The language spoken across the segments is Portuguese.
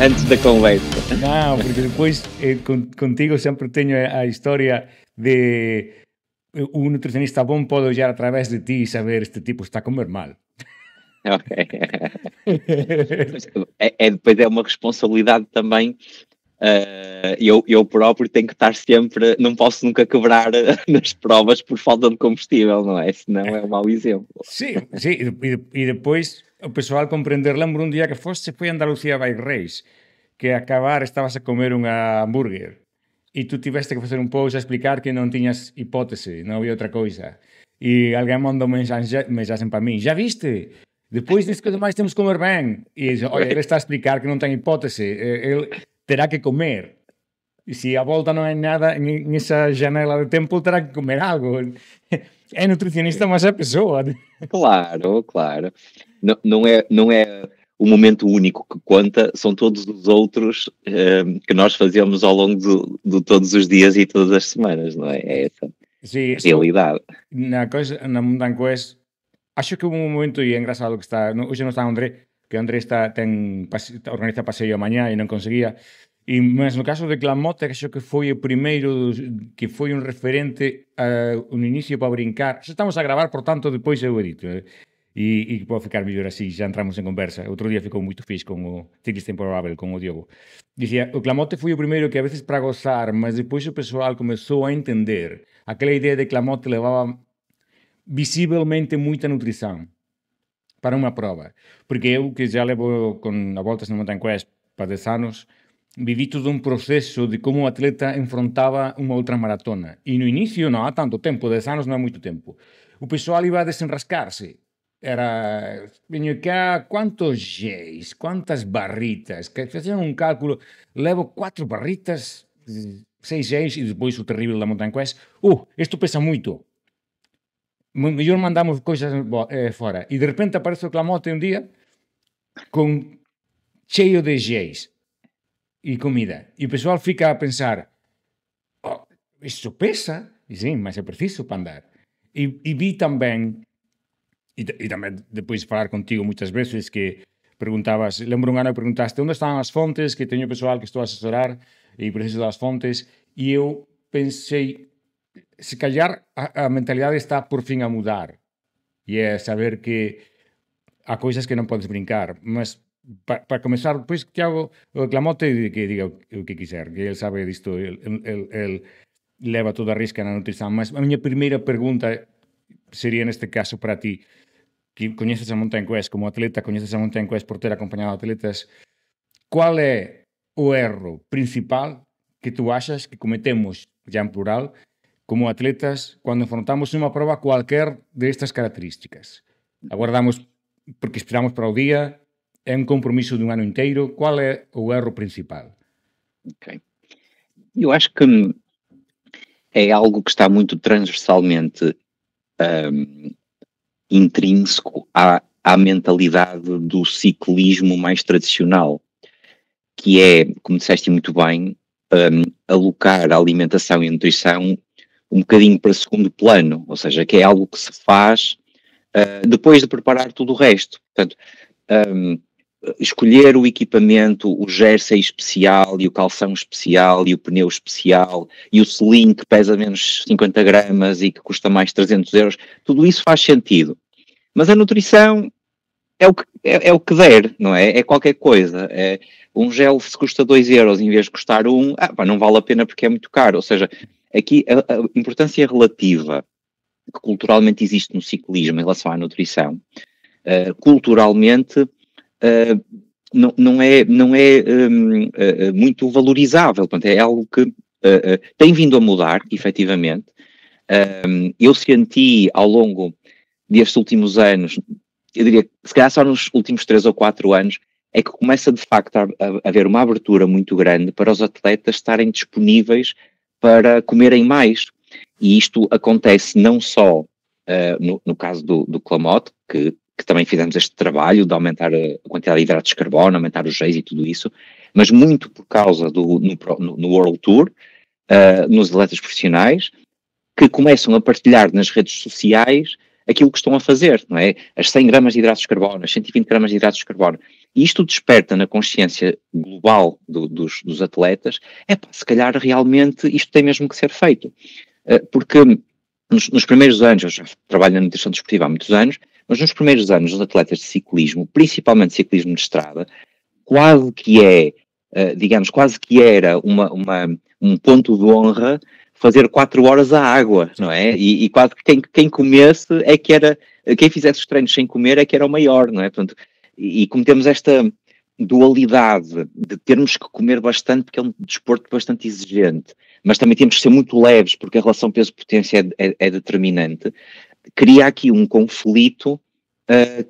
antes da conversa. Não, porque depois contigo sempre tenho a história de um nutricionista bom pode olhar através de ti e saber este tipo está a comer mal. Ok. Depois é uma responsabilidade também. Eu próprio tenho que estar sempre, não posso nunca quebrar nas provas por falta de combustível, não é? Senão é um mau exemplo. Sim, e depois o pessoal compreender, lembro um dia que foste, foi a Andalucía Bike Race, que a acabar estavas a comer un hambúrguer e tú tiveste que facer un post a explicar que non tiñas hipótese, non había outra coisa. E alguén mandou mensaxen para mí, já viste? Depois disso que demais temos que comer ben. E dice, olha, ele está a explicar que non ten hipótese, ele terá que comer. E se a volta non hai nada nesa janela de tempo, terá que comer algo. É nutricionista, mas é pessoa. Claro, claro. Não é o momento único que conta, são todos os outros que nós fazemos ao longo de todos os dias e todas as semanas, não é? É essa Sí, a realidade. Na Mountain Quest, acho que hubo un momento, e é engraçado que está, hoxe non está André, que André organiza paseo mañá e non conseguía, e mas no caso de Clamote, acho que foi o primeiro que foi un referente un inicio para brincar. Xa estamos a gravar, por tanto, depois eu edito, e pode ficar mellor así, xa entramos en conversa. Outro día ficou moito fixe con o Ciclista Improbable, con o Diogo. Dicía, o Clamote foi o primeiro que a veces para gozar, mas depois o pessoal comezou a entender aquela idea de Clamote levaba visiblemente moita nutrición para unha prova. Porque eu, que já levo con a voltas na Mountain Quest para 10 anos, viví todo un proceso de como o atleta enfrontaba unha outra maratona. E no inicio non há tanto tempo, 10 anos non é moito tempo. O pessoal iba a desenrascarse. Era, veño cá, quantos Gs, quantas barritas, que facían un cálculo, levo 4 barritas, 6 Gs, e depois o terrible da Mountain Quest, isto pesa moito. Mellor mandamos coisas fora. E de repente aparece o Clamote un día con cheio de Gs e comida. E o pessoal fica a pensar, isto pesa? E sim, mas é preciso para andar. E vi tamén, e tamén depois falar contigo moitas veces que preguntabas, lembro un ano que preguntaste onde están as fontes, que teño pessoal que estou a asesorar e preciso das fontes, e eu pensei, se callar a mentalidade está por fin a mudar, e é saber que há coisas que non podes brincar, mas para comenzar, pois Tiago, o Clamote que diga o que quiser, que ele sabe disto, ele leva toda a risca na nutrición, mas a miña primeira pregunta sería neste caso para ti, que coñeces a Mountain Quest como atleta, coñeces a Mountain Quest por ter acompañado atletas, qual é o erro principal que tú achas que cometemos, ya en plural, como atletas cando enfrontamos unha prova cualquier destas características? Aguardamos porque esperamos para o día, é un compromiso dun ano inteiro, qual é o erro principal? Ok. Eu acho que é algo que está muito transversalmente intrínseco à mentalidade do ciclismo mais tradicional, que é, como disseste muito bem, alocar a alimentação e a nutrição um bocadinho para segundo plano, ou seja, que é algo que se faz depois de preparar tudo o resto. Portanto, escolher o equipamento, o jersey especial e o calção especial e o pneu especial e o selim que pesa menos 50 gramas e que custa mais 300 euros, tudo isso faz sentido. Mas a nutrição é o que der, não é? É qualquer coisa. Um gel se custa 2 euros em vez de custar não vale a pena porque é muito caro. Ou seja, aqui a importância relativa que culturalmente existe no ciclismo em relação à nutrição, culturalmente não é muito valorizável. Portanto, é algo que tem vindo a mudar, efetivamente. Eu senti ao longo destes últimos anos, eu diria que se calhar só nos últimos 3 ou 4 anos, é que começa de facto a haver uma abertura muito grande para os atletas estarem disponíveis para comerem mais. E isto acontece não só no caso do Clamote, que também fizemos este trabalho de aumentar a quantidade de hidratos de carbono, aumentar os géis e tudo isso, mas muito por causa no World Tour, nos atletas profissionais, que começam a partilhar nas redes sociais aquilo que estão a fazer, não é? As 100 gramas de hidratos de carbono, as 120 gramas de hidratos de carbono. E isto desperta na consciência global dos atletas, se calhar realmente isto tem mesmo que ser feito. Porque nos primeiros anos, eu já trabalho na nutrição desportiva há muitos anos, mas nos primeiros anos os atletas de ciclismo, principalmente ciclismo de estrada, quase que era um ponto de honra fazer 4 horas à água, não é? E quase que quem comesse quem fizesse os treinos sem comer é que era o maior, não é? Portanto, e como temos esta dualidade de termos que comer bastante, porque é um desporto bastante exigente, mas também temos que ser muito leves, porque a relação peso-potência é determinante, cria aqui um conflito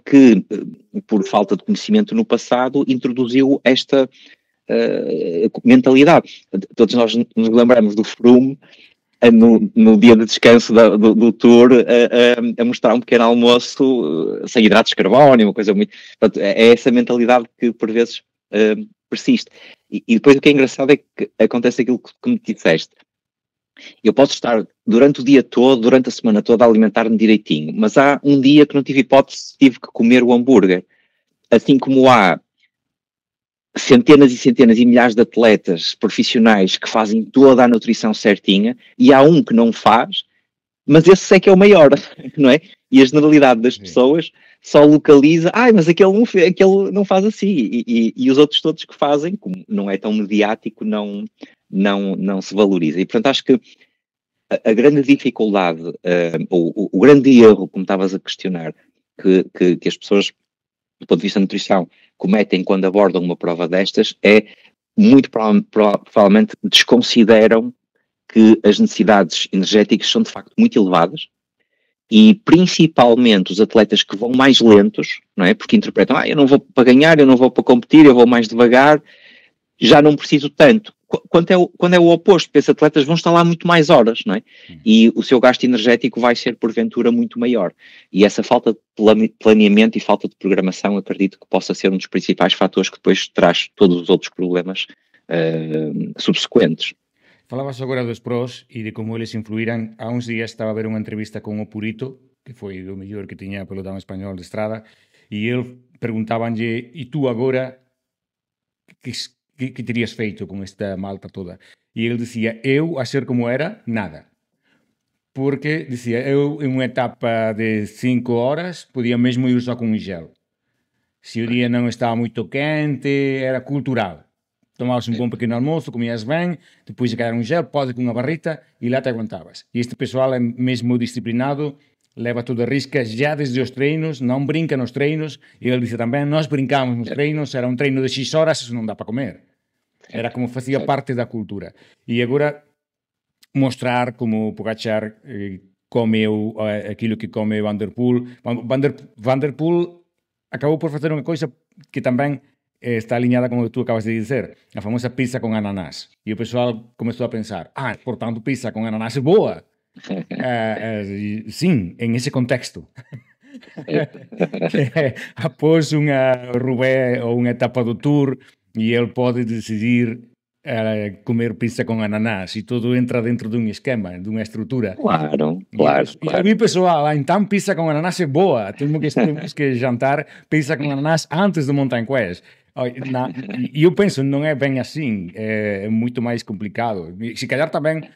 que, por falta de conhecimento no passado, introduziu esta mentalidade. Todos nós nos lembramos do Froome, no dia de descanso do Tour, a mostrar um pequeno almoço sem hidratos de carbono, uma coisa muito... Portanto, é essa mentalidade que, por vezes, persiste. E depois o que é engraçado é que acontece aquilo que me disseste. Eu posso estar durante o dia todo, durante a semana toda, a alimentar-me direitinho, mas há um dia que não tive hipótese, tive que comer o hambúrguer. Assim como há centenas e centenas e milhares de atletas profissionais que fazem toda a nutrição certinha, e há um que não faz, mas esse é que é o maior, não é? E a generalidade das pessoas só localiza, mas aquele não faz assim, e os outros todos que fazem, como não é tão mediático, não se valoriza. E portanto acho que a grande dificuldade, o grande erro, como estavas a questionar, que as pessoas, do ponto de vista da nutrição, cometem quando abordam uma prova destas, é muito provavelmente desconsideram que as necessidades energéticas são de facto muito elevadas, e principalmente os atletas que vão mais lentos, não é? Porque interpretam, eu não vou para ganhar, eu não vou para competir, eu vou mais devagar, já não preciso tanto. Quando é o oposto, porque esses atletas vão estar lá muito mais horas, não é? E o seu gasto energético vai ser, porventura, muito maior. E essa falta de planeamento e falta de programação, acredito que possa ser um dos principais fatores que depois traz todos os outros problemas subsequentes. Falavas agora dos pros e de como eles influíran. Há uns días estaba a ver unha entrevista con o Purito, que foi do mellor que tiña pelotón español de estrada, e el preguntabanlle, e tú agora, que terías feito con esta malta toda? E ele dicía, eu, a ser como era, nada. Porque, dicía, eu en unha etapa de 5 horas podía mesmo ir só con un gel. Se o día non estaba moito quente, era cultural. Tomabas un bom pequeno almoço, comías ben, depois de caer un gel, pode con unha barrita e lá te aguantabas. E este pessoal é mesmo disciplinado, leva todo a risca já desde os treinos, non brinca nos treinos, e ele dice tamén, nós brincamos nos treinos, era un treino de 6 horas, eso non dá para comer. Era como facía parte da cultura. E agora mostrar como Pogačar comeu aquilo que come Van der Poel. Van der Poel acabou por facer unha coisa que tamén está aliñada con o que tú acabas de dizer, a famosa pizza con ananás. E o pessoal comezou a pensar, portanto, pizza con ananás é boa. Sim, en ese contexto. Após unha Roubaix ou unha etapa do Tour, e ele pode decidir comer pizza con ananás, e todo entra dentro dun esquema, dunha estrutura. Claro. E a mí, pessoal, então pizza con ananás é boa. Temos que jantar pizza con ananás antes do Mountain Quest. E eu penso, non é ben assim, é moito máis complicado. Se calhar tamén,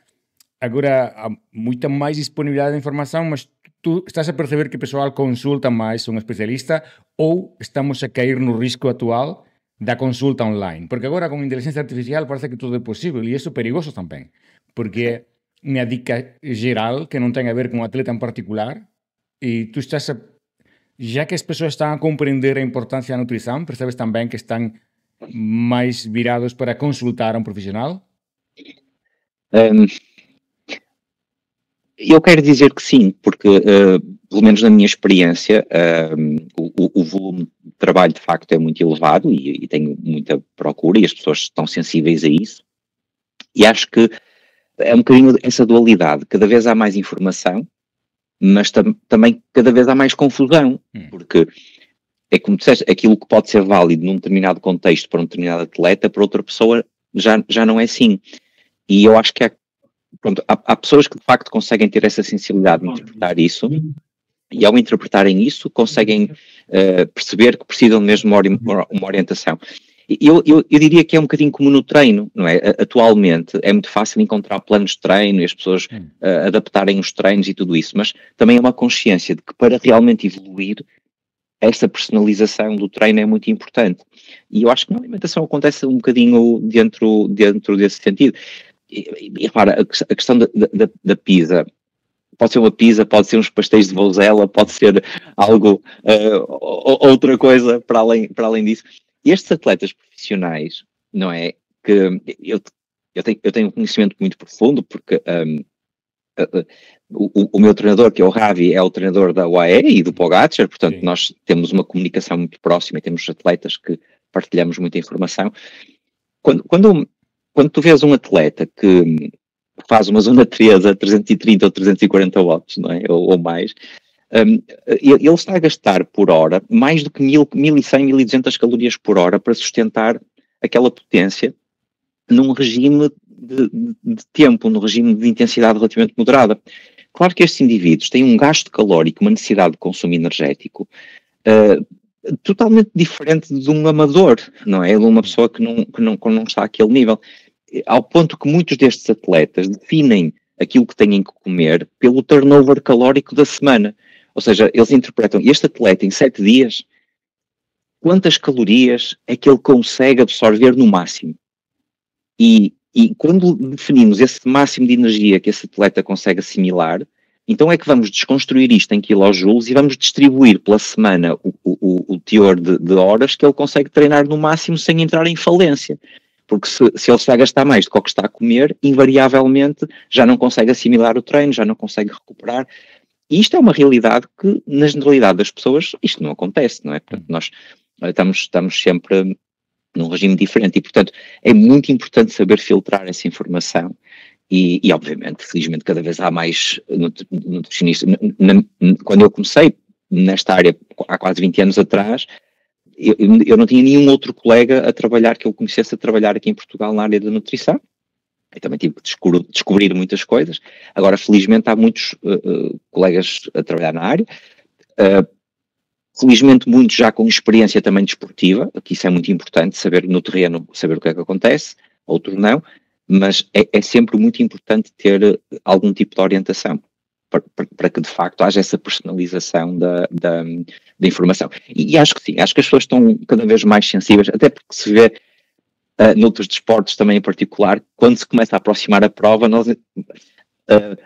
agora, há moita máis disponibilidade de información, mas tú estás a perceber que o pessoal consulta máis un especialista, ou estamos a cair no risco actual da consulta online? Porque agora, con inteligencia artificial, parece que todo é posible, e iso é perigoso tamén, porque unha dica geral que non ten a ver con un atleta en particular, e tú estás a... Já que as persoas están a compreender a importancia da nutrición, percebes tamén que están máis virados para consultar a un profissional? Eu quero dizer que sim, porque, pelo menos na minha experiência, o volume de trabalho de facto é muito elevado e tenho muita procura e as pessoas estão sensíveis a isso. E acho que é um bocadinho essa dualidade. Cada vez há mais informação, mas também cada vez há mais confusão, porque é como disseste, aquilo que pode ser válido num determinado contexto para um determinado atleta, para outra pessoa já não é assim. E eu acho que há pessoas que de facto conseguem ter essa sensibilidade de interpretar isso, E ao interpretarem isso, conseguem perceber que precisam mesmo de uma orientação. Eu diria que é um bocadinho como no treino, não é? Atualmente é muito fácil encontrar planos de treino e as pessoas adaptarem os treinos e tudo isso, mas também é uma consciência de que para realmente evoluir, essa personalização do treino é muito importante. E eu acho que na alimentação acontece um bocadinho dentro desse sentido. E repara, a questão da pizza, pode ser uma pizza, pode ser uns pastéis de Vozela, pode ser algo, outra coisa para além disso. Estes atletas profissionais, não é, que eu tenho um conhecimento muito profundo, porque o meu treinador, que é o Ravi, é o treinador da UAE e do Pogacar, portanto Sim. Nós temos uma comunicação muito próxima e temos atletas que partilhamos muita informação. Quando tu vês um atleta que faz uma zona 3 a 330 ou 340 watts, não é? ou mais, ele está a gastar por hora mais do que 1100, 1200 calorias por hora para sustentar aquela potência num regime de tempo, num regime de intensidade relativamente moderada. Claro que estes indivíduos têm um gasto calórico, uma necessidade de consumo energético totalmente diferente de um amador, não é? De uma pessoa que não está àquele nível. Ao ponto que muitos destes atletas definem aquilo que têm que comer pelo turnover calórico da semana. Ou seja, eles interpretam este atleta em 7 dias, quantas calorias é que ele consegue absorver no máximo? E quando definimos esse máximo de energia que esse atleta consegue assimilar, então é que vamos desconstruir isto em quilojoules e vamos distribuir pela semana o teor de horas que ele consegue treinar no máximo sem entrar em falência. Porque se ele está a gastar mais do que o que está a comer, invariavelmente já não consegue assimilar o treino, já não consegue recuperar. E isto é uma realidade que, na generalidade das pessoas, isto não acontece, não é? Portanto, nós estamos sempre num regime diferente e, portanto, é muito importante saber filtrar essa informação e obviamente, felizmente, cada vez há mais nutricionistas. Quando eu comecei nesta área, há quase 20 anos atrás, eu não tinha nenhum outro colega a trabalhar, que eu conhecesse a trabalhar aqui em Portugal na área da nutrição. Eu também tive que descobrir muitas coisas. Agora, felizmente, há muitos colegas a trabalhar na área. Felizmente, muitos já com experiência também desportiva, que isso é muito importante, saber no terreno, saber o que é que acontece, outros não, mas é sempre muito importante ter algum tipo de orientação para que de facto haja essa personalização da informação. E acho que sim, acho que as pessoas estão cada vez mais sensíveis, até porque se vê noutros desportos também em particular, quando se começa a aproximar a prova, nós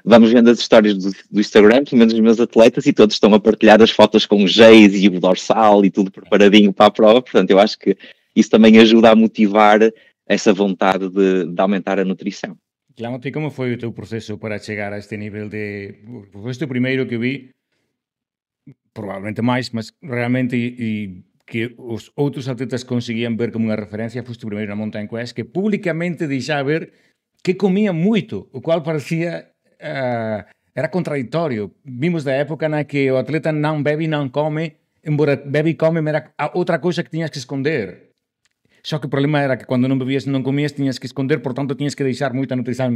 vamos vendo as histórias do Instagram, pelo menos os meus atletas, e todos estão a partilhar as fotos com o Geis e o dorsal e tudo preparadinho para a prova. Portanto, eu acho que isso também ajuda a motivar essa vontade de aumentar a nutrição. Claro, e como foi o teu proceso para chegar a este nível de... Foste o primeiro que vi, provavelmente máis, mas realmente e que os outros atletas conseguían ver como unha referencia, foste o primeiro na Mountain Quest que públicamente deixaba ver que comía moito, o cual parecía era contradictorio. Vimos da época na que o atleta non bebe e non come, embora bebe e come era outra cousa que tiñas que esconder. Só que o problema era que cando non bebías e non comías tiñas que esconder, por tanto tiñas que deixar moita nutrición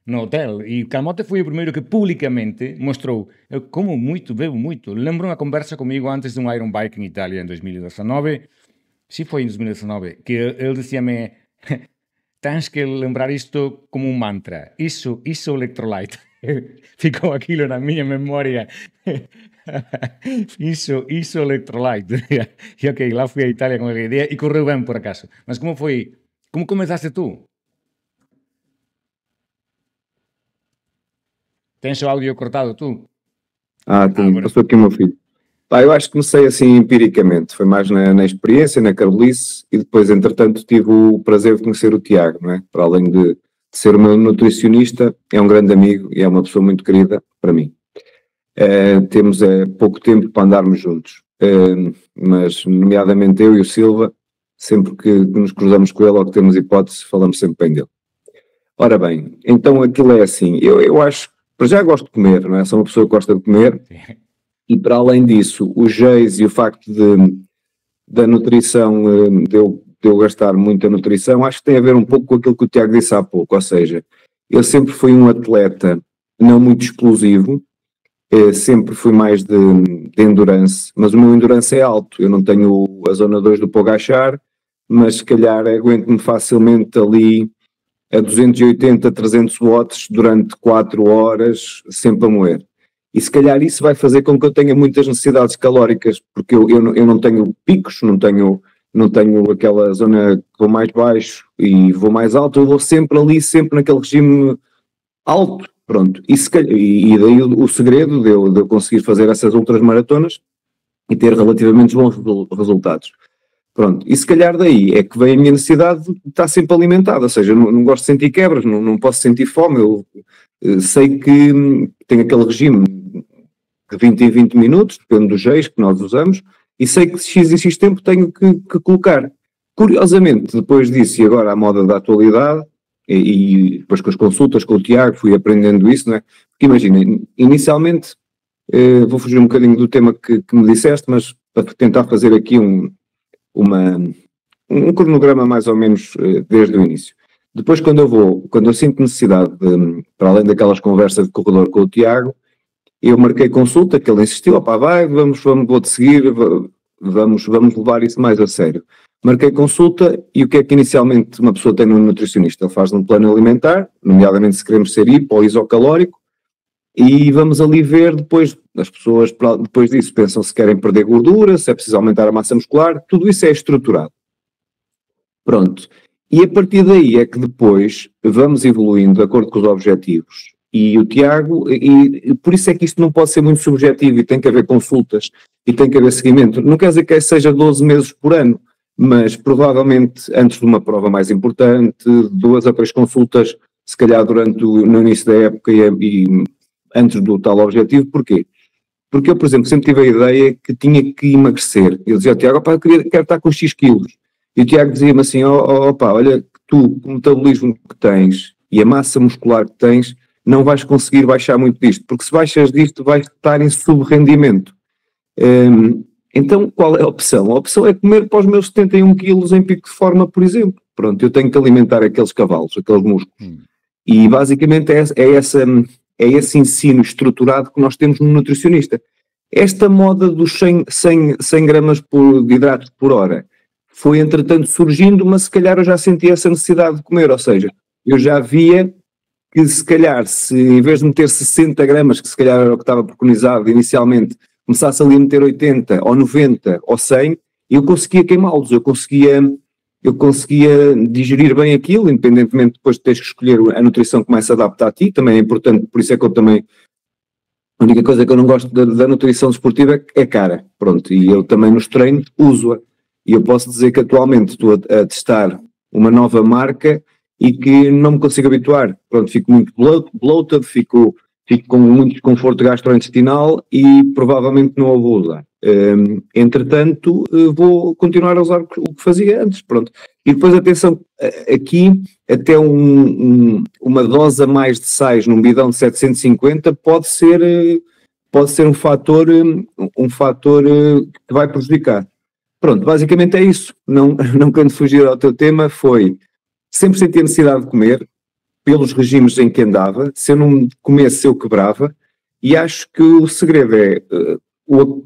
no hotel. E Calmote foi o primeiro que públicamente mostrou: eu como moito, bebo moito. Lembro unha conversa comigo antes dun Iron Bike en Italia en 2019, si foi en 2019, que ele dicíame: tens que lembrar isto como un mantra, iso electrolyte. Ficou aquilo na miña memoria. Iso electrolyte. E ok, lá fui a Italia con a idea e correu ben por acaso. Mas como foi? Como comezaste tú? Tens o audio cortado tú? Sim, bueno. Passou aqui o meu filho. Eu acho que comecei assim empiricamente, foi mais na experiência, na carolice, e depois, entretanto, tive o prazer de conhecer o Tiago, não é? Para além de ser o meu nutricionista, é um grande amigo e é uma pessoa muito querida para mim. Temos pouco tempo para andarmos juntos, mas nomeadamente eu e o Silva, sempre que nos cruzamos com ele ou que temos hipótese, falamos sempre bem dele. Ora bem, então aquilo é assim, eu acho, para já gosto de comer, não é? Sou uma pessoa que gosta de comer, e para além disso, o jeito e o facto da nutrição, de eu gastar muita nutrição, acho que tem a ver um pouco com aquilo que o Tiago disse há pouco, ou seja, eu sempre fui um atleta não muito explosivo, sempre fui mais de endurance, mas o meu endurance é alto. Eu não tenho a zona 2 do Pogachar, mas se calhar aguento-me facilmente ali a 280, 300 watts durante 4 horas, sempre a moer. E se calhar isso vai fazer com que eu tenha muitas necessidades calóricas, porque eu não tenho picos, não tenho aquela zona que vou mais baixo e vou mais alto, eu vou sempre ali, sempre naquele regime alto, pronto. E daí o segredo de eu conseguir fazer essas ultramaratonas e ter relativamente bons resultados. Pronto, e se calhar daí é que vem a minha necessidade de estar sempre alimentada, ou seja, eu não gosto de sentir quebras, não posso sentir fome, eu sei que tenho aquele regime de 20 em 20 minutos, depende dos jeitos que nós usamos, e sei que X e X tempo tenho que colocar. Curiosamente, depois disso, e agora à moda da atualidade, e depois com as consultas com o Tiago, fui aprendendo isso, não é? Porque imagina, inicialmente, vou fugir um bocadinho do tema que me disseste, mas para tentar fazer aqui um cronograma mais ou menos desde o início. Depois quando eu sinto necessidade, para além daquelas conversas de corredor com o Tiago, eu marquei consulta, que ele insistiu, opá, vou-te seguir, vamos levar isso mais a sério. Marquei consulta e o que é que inicialmente uma pessoa tem no nutricionista? Ele faz um plano alimentar, nomeadamente se queremos ser hipo ou isocalórico, e vamos ali ver depois, as pessoas depois disso pensam se querem perder gordura, se é preciso aumentar a massa muscular, tudo isso é estruturado. Pronto. E a partir daí é que depois vamos evoluindo de acordo com os objetivos. E o Tiago, e por isso é que isto não pode ser muito subjetivo e tem que haver consultas e tem que haver seguimento. Não quer dizer que seja 12 meses por ano, mas provavelmente antes de uma prova mais importante, 2 a 3 consultas, se calhar no início da época e antes do tal objetivo. Porquê? Porque eu, por exemplo, sempre tive a ideia que tinha que emagrecer. Eu dizia ao Tiago, pá, quero estar com X quilos. E o Tiago dizia-me assim, pá, olha, tu, o metabolismo que tens e a massa muscular que tens, não vais conseguir baixar muito disto, porque se baixas disto vais estar em subrendimento. Então, qual é a opção? A opção é comer para os meus 71 quilos em pico de forma, por exemplo. Pronto, eu tenho que alimentar aqueles cavalos, aqueles músculos. E basicamente é esse ensino estruturado que nós temos no nutricionista. Esta moda dos 100 gramas de hidratos por hora foi entretanto surgindo, mas se calhar eu já sentia essa necessidade de comer, ou seja, eu já via que se calhar, se em vez de meter 60 gramas, que se calhar era o que estava preconizado inicialmente, começasse ali a meter 80 ou 90 ou 100, eu conseguia queimá-los, eu conseguia digerir bem aquilo, independentemente depois de teres que escolher a nutrição que mais se adapta a ti, também é importante, por isso é que eu também, a única coisa que eu não gosto da nutrição desportiva é cara, pronto, e eu também nos treinos uso-a, e eu posso dizer que atualmente estou a testar uma nova marca e que não me consigo habituar, pronto, fico muito bloated, fico com muito desconforto gastrointestinal e provavelmente não a vou usar. Entretanto, vou continuar a usar o que fazia antes, pronto. E depois, atenção, aqui até uma dose a mais de sais num bidão de 750 pode ser um fator que vai prejudicar. Pronto, basicamente é isso. Não quero fugir ao teu tema, foi sempre senti a necessidade de comer, pelos regimes em que andava, se eu não comesse eu quebrava, e acho que o segredo é,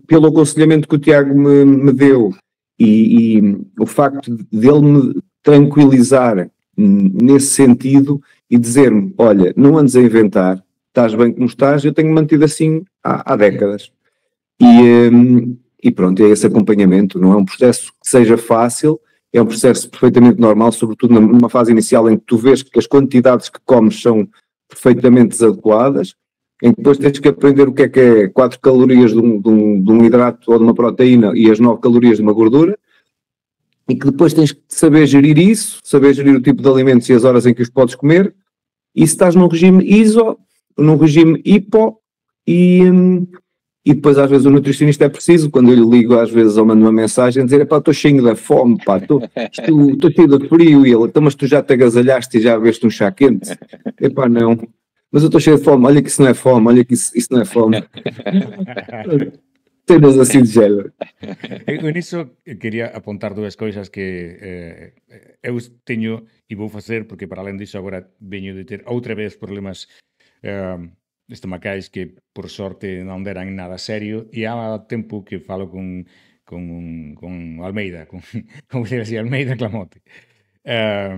pelo aconselhamento que o Tiago me deu e o facto dele me tranquilizar nesse sentido e dizer-me, olha, não andes a inventar, estás bem como estás, eu tenho mantido assim há décadas. E pronto, é esse acompanhamento, não é um processo que seja fácil, é um processo perfeitamente normal, sobretudo numa fase inicial em que tu vês que as quantidades que comes são perfeitamente adequadas, em que depois tens que aprender o que é 4 calorias de um hidrato ou de uma proteína e as 9 calorias de uma gordura, e que depois tens que saber gerir isso, saber gerir o tipo de alimentos e as horas em que os podes comer, e se estás num regime ISO, num regime hipo, e depois às vezes o nutricionista é preciso, quando eu lhe ligo às vezes ou mando uma mensagem, dizer, pá, estou cheio da fome, pá, estou cheio de frio, e ele, então mas tu já te agasalhaste e já bebeste um chá quente? Epá, não, mas eu estou cheio de fome, olha que isso não é fome, olha que isso não é fome. Cenas assim de género. Eu nisso quería apontar 2 cousas que eu teño e vou facer, porque para além disso agora veño de ter outra vez problemas estomacais que, por sorte, non deran nada serio, e há tempo que falo con Almeida, como se decía, Almeida Clamote. Há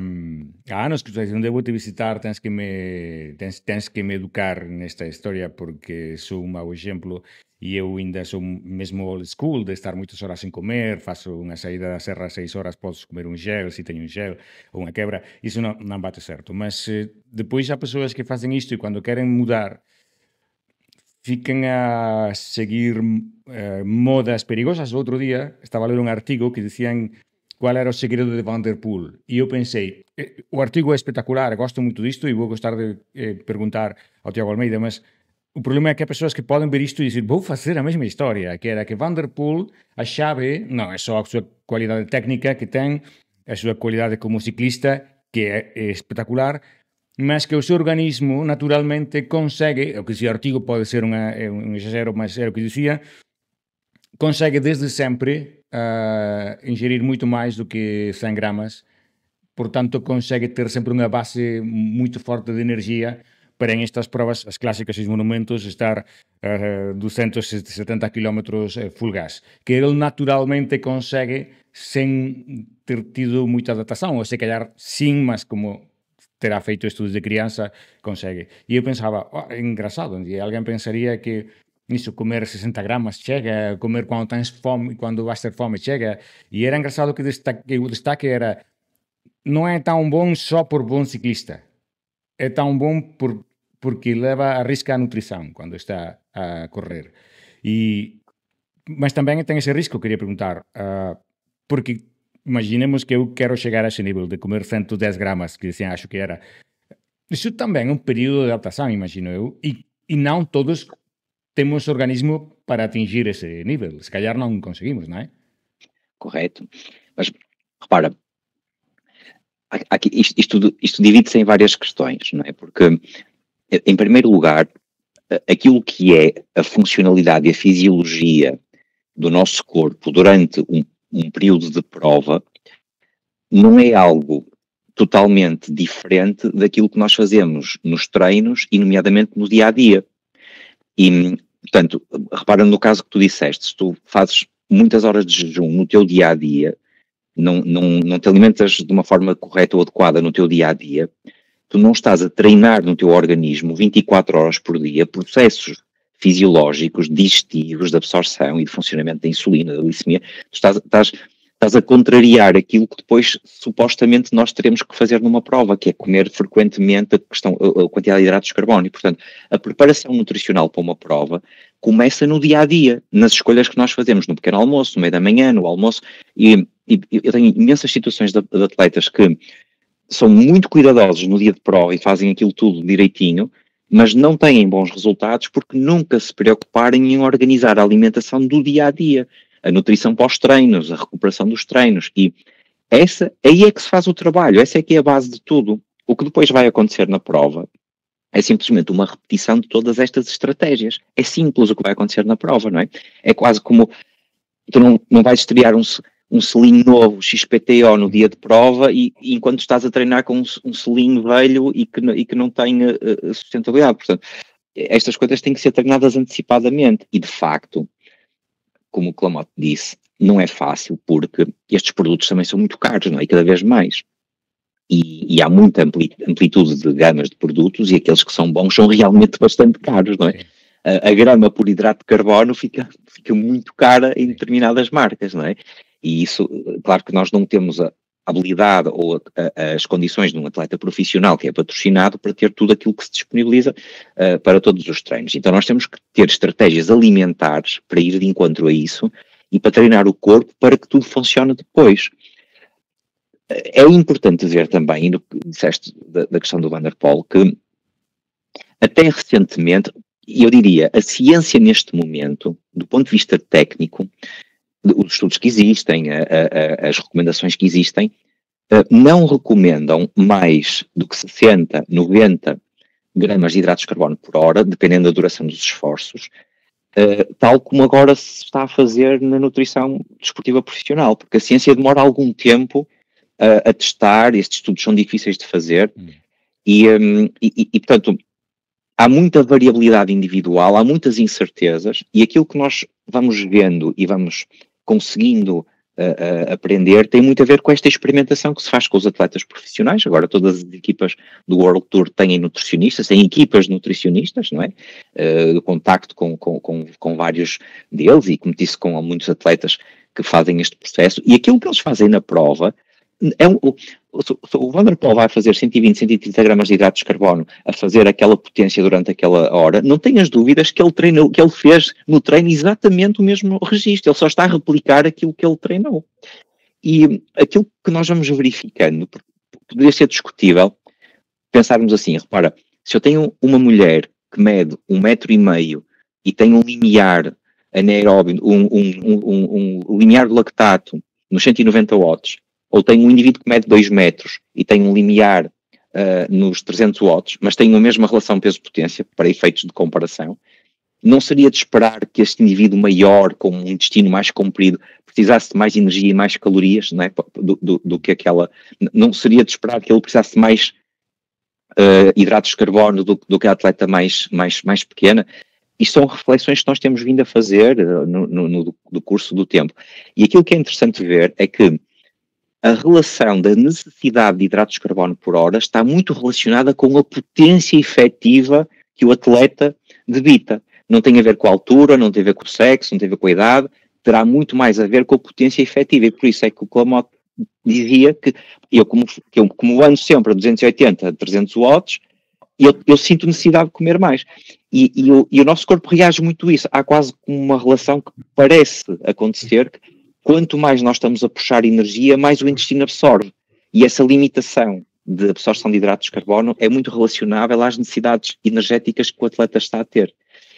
anos que estou dicindo, devo te visitar, tens que me educar nesta historia, porque sou un mau exemplo, e eu ainda sou mesmo old school, de estar moitas horas sen comer, faço unha saída da serra a 6 horas, podes comer un gel, se teño un gel, ou unha quebra, iso non bate certo. Mas depois há persoas que facen isto e cando queren mudar, fican a seguir modas perigosas. O outro día estaba a ler un artigo que dicían cual era o segredo de Van der Poel. E eu pensei, o artigo é espectacular, gosto moito disto e vou gostar de perguntar ao Tiago Almeida, mas o problema é que há persoas que poden ver isto e dizer, vou facer a mesma historia, que era que Van der Poel, a chave, non é só a súa cualidade técnica que ten, a súa cualidade como ciclista, que é espectacular, mas que o seu organismo naturalmente consegue, o que ese artigo pode ser un exagero, mas era o que dicía, consegue desde sempre ingerir moito máis do que 100 gramas, portanto consegue ter sempre unha base moito forte de enerxía para en estas provas, as clásicas 6 monumentos, estar 270 km full gas, que ele naturalmente consegue sen ter tido moita adaptación, ou se calhar sin, mas como terá feito estudos de crianza, consegue. E eu pensaba, é engraçado, e alguén pensaría que iso, comer 60 gramas chega, comer cando tens fome, cando vais ter fome chega, e era engraçado que o destaque era, non é tan bon só por bon ciclista, é tan bon porque leva a risca a nutrición cando está a correr. Mas tamén ten ese risco, quería preguntar, porque imaginemos que eu quero chegar a ese nivel de comer 110 gramas, que dicían, acho que era. Iso tamén é un período de adaptación, imagino eu, e non todos temos organismo para atingir ese nivel. Se calhar non conseguimos, non é? Correto. Mas, repara, aqui, isto divide-se em várias questões, não é? Porque, em primeiro lugar, aquilo que é a funcionalidade e a fisiologia do nosso corpo durante um período de prova não é algo totalmente diferente daquilo que nós fazemos nos treinos e nomeadamente no dia-a-dia. E, portanto, repara no caso que tu disseste, se tu fazes muitas horas de jejum no teu dia-a-dia, não te alimentas de uma forma correta ou adequada no teu dia-a-dia, tu não estás a treinar no teu organismo 24 horas por dia processos fisiológicos, digestivos, de absorção e de funcionamento da insulina, da glicemia. Tu estás a contrariar aquilo que depois supostamente nós teremos que fazer numa prova, que é comer frequentemente a quantidade de hidratos de carbono. E, portanto, a preparação nutricional para uma prova começa no dia-a-dia, nas escolhas que nós fazemos, no pequeno almoço, no meio da manhã, no almoço. E eu tenho imensas situações de atletas que são muito cuidadosos no dia de prova e fazem aquilo tudo direitinho, mas não têm bons resultados porque nunca se preocuparem em organizar a alimentação do dia-a-dia, a nutrição pós-treinos, a recuperação dos treinos. E aí é que se faz o trabalho, essa é que é a base de tudo. O que depois vai acontecer na prova é simplesmente uma repetição de todas estas estratégias. É simples o que vai acontecer na prova, não é? É quase como tu não vais estrear um selinho novo, XPTO, no dia de prova, e enquanto estás a treinar com um selinho velho e que não tem sustentabilidade. Portanto, estas coisas têm que ser treinadas antecipadamente. E, de facto, como o Clamote disse, não é fácil, porque estes produtos também são muito caros, não é? E cada vez mais. E há muita amplitude de gamas de produtos, e aqueles que são bons são realmente bastante caros, não é? A grama por hidrato de carbono fica muito cara em determinadas marcas, não é? E isso, claro que nós não temos a habilidade ou as condições de um atleta profissional que é patrocinado para ter tudo aquilo que se disponibiliza para todos os treinos. Então nós temos que ter estratégias alimentares para ir de encontro a isso e para treinar o corpo para que tudo funcione depois. É importante ver também, no que disseste da questão do Van der Poel, que até recentemente, e eu diria, a ciência neste momento, do ponto de vista técnico, os estudos que existem, as recomendações que existem, não recomendam mais do que 60, 90 gramas de hidratos de carbono por hora, dependendo da duração dos esforços, tal como agora se está a fazer na nutrição desportiva profissional, porque a ciência demora algum tempo a testar, estes estudos são difíceis de fazer, e portanto, há muita variabilidade individual, há muitas incertezas, e aquilo que nós vamos vendo e vamos conseguindo aprender tem muito a ver com esta experimentação que se faz com os atletas profissionais. Agora todas as equipas do World Tour têm nutricionistas, têm equipas de nutricionistas, não é? De contacto com vários deles, e como disse, com muitos atletas que fazem este processo, e aquilo que eles fazem na prova o Van der Poel vai fazer 120, 130 gramas de hidratos de carbono a fazer aquela potência durante aquela hora, não tenhas dúvidas que ele fez no treino exatamente o mesmo registro, ele só está a replicar aquilo que ele treinou. E aquilo que nós vamos verificando, poderia ser discutível, pensarmos assim, repara, se eu tenho uma mulher que mede 1,5 m e tem um limiar anaeróbio, um limiar de lactato nos 190 watts, ou tenho um indivíduo que mede 2 metros e tem um limiar nos 300 watts, mas tem a mesma relação peso-potência, para efeitos de comparação, não seria de esperar que este indivíduo maior, com um intestino mais comprido, precisasse de mais energia e mais calorias, não é? do que aquela... Não seria de esperar que ele precisasse de mais hidratos de carbono do que a atleta mais pequena. E são reflexões que nós temos vindo a fazer no curso do tempo. E aquilo que é interessante ver é que a relação da necessidade de hidratos de carbono por hora está muito relacionada com a potência efetiva que o atleta debita. Não tem a ver com a altura, não tem a ver com o sexo, não tem a ver com a idade, terá muito mais a ver com a potência efetiva. E por isso é que o Clamott dizia que eu como ando sempre a 280, 300 watts, eu sinto necessidade de comer mais. E o nosso corpo reage muito a isso. Há quase uma relação que parece acontecer que quanto mais nós estamos a puxar energia, mais o intestino absorve. E essa limitação de absorção de hidratos de carbono é muito relacionável às necessidades energéticas que o atleta está a ter.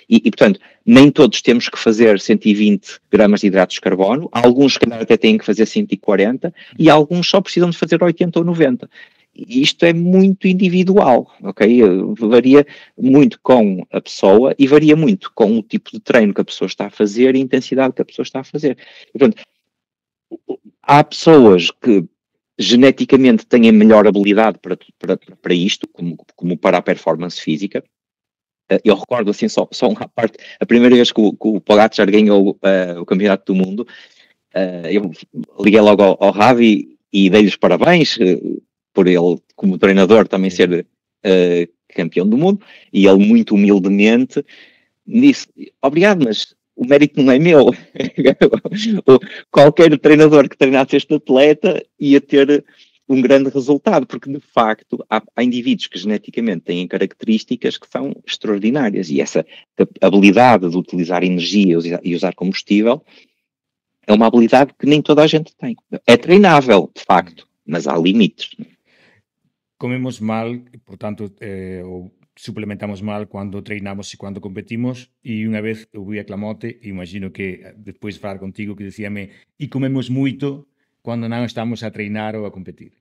E portanto, nem todos temos que fazer 120 gramas de hidratos de carbono, alguns se calhar até têm que fazer 140, e alguns só precisam de fazer 80 ou 90. E isto é muito individual, ok? Varia muito com a pessoa e varia muito com o tipo de treino que a pessoa está a fazer e a intensidade que a pessoa está a fazer. E, portanto, há pessoas que geneticamente têm a melhor habilidade para isto, como para a performance física. Eu recordo assim, só uma parte, a primeira vez que o Pogačar ganhou o campeonato do mundo, eu liguei logo ao Ravi e dei-lhe os parabéns por ele, como treinador, também ser campeão do mundo, e ele muito humildemente disse, obrigado, mas o mérito não é meu. Qualquer treinador que treinasse este atleta ia ter um grande resultado, porque de facto há indivíduos que geneticamente têm características que são extraordinárias, e essa habilidade de utilizar energia e usar combustível é uma habilidade que nem toda a gente tem. É treinável, de facto, mas há limites. Comemos mal, portanto, suplementamos mal quando treinamos e quando competimos, e unha vez eu vi a Clamote, imagino que despois falar contigo, que decíame, e comemos moito quando non estamos a treinar ou a competir.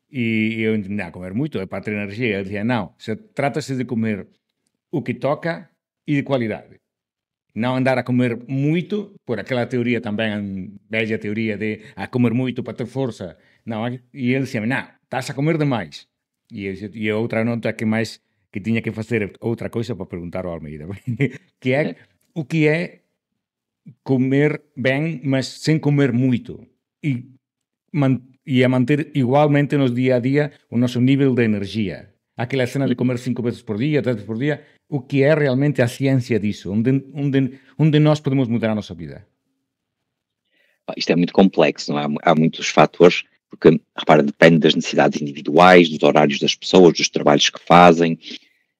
E eu entendía, comer moito é para ter enerxía. Eu dicía, non, trátase de comer o que toca e de cualidade. Non andar a comer moito, por aquela teoría tamén, bella teoría de a comer moito para ter forza. Non, e ele dicía, non, estás a comer demais. E outra nota que máis que tiña que facer outra coisa para preguntar ao Almeida, que é o que é comer ben, mas sen comer moito, e a manter igualmente nos día a día o noso nível de enerxía. Aquela escena de comer 5 veces por día, 3 veces por día, o que é realmente a ciencia disso, onde nós podemos mudar a nosa vida? Isto é muito complexo, não é? Há muitos fatores, porque, repara, depende das necessidades individuais, dos horários das pessoas, dos trabalhos que fazem,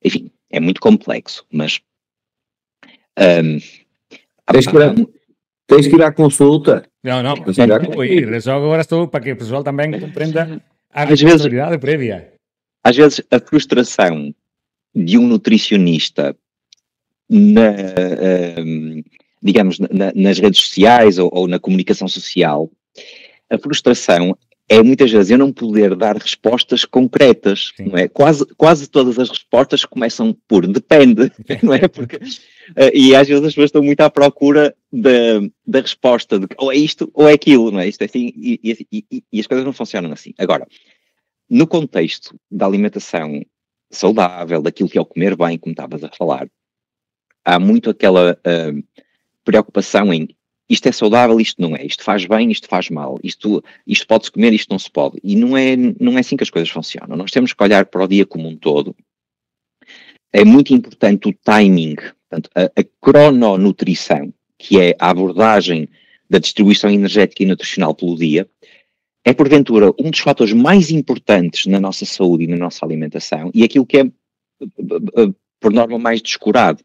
enfim, é muito complexo, mas... Tens que ir à consulta. Não, agora estou para que o pessoal também compreenda a responsabilidade prévia. Às vezes, a frustração de um nutricionista digamos, nas redes sociais ou na comunicação social, a frustração é muitas vezes eu não poder dar respostas concretas, não é? Quase todas as respostas começam por depende, não é? Porque, e às vezes as pessoas estão muito à procura da resposta de ou é isto ou é aquilo, não é? Isto é assim, e as coisas não funcionam assim. Agora, no contexto da alimentação saudável, daquilo que é o comer bem, como estavas a falar, há muito aquela preocupação em isto é saudável, isto não é, isto faz bem, isto faz mal, isto pode-se comer, isto não se pode. E não é assim que as coisas funcionam. Nós temos que olhar para o dia como um todo. É muito importante o timing, portanto, a crononutrição, que é a abordagem da distribuição energética e nutricional pelo dia, é porventura um dos fatores mais importantes na nossa saúde e na nossa alimentação, e aquilo que é, por norma, mais descurado.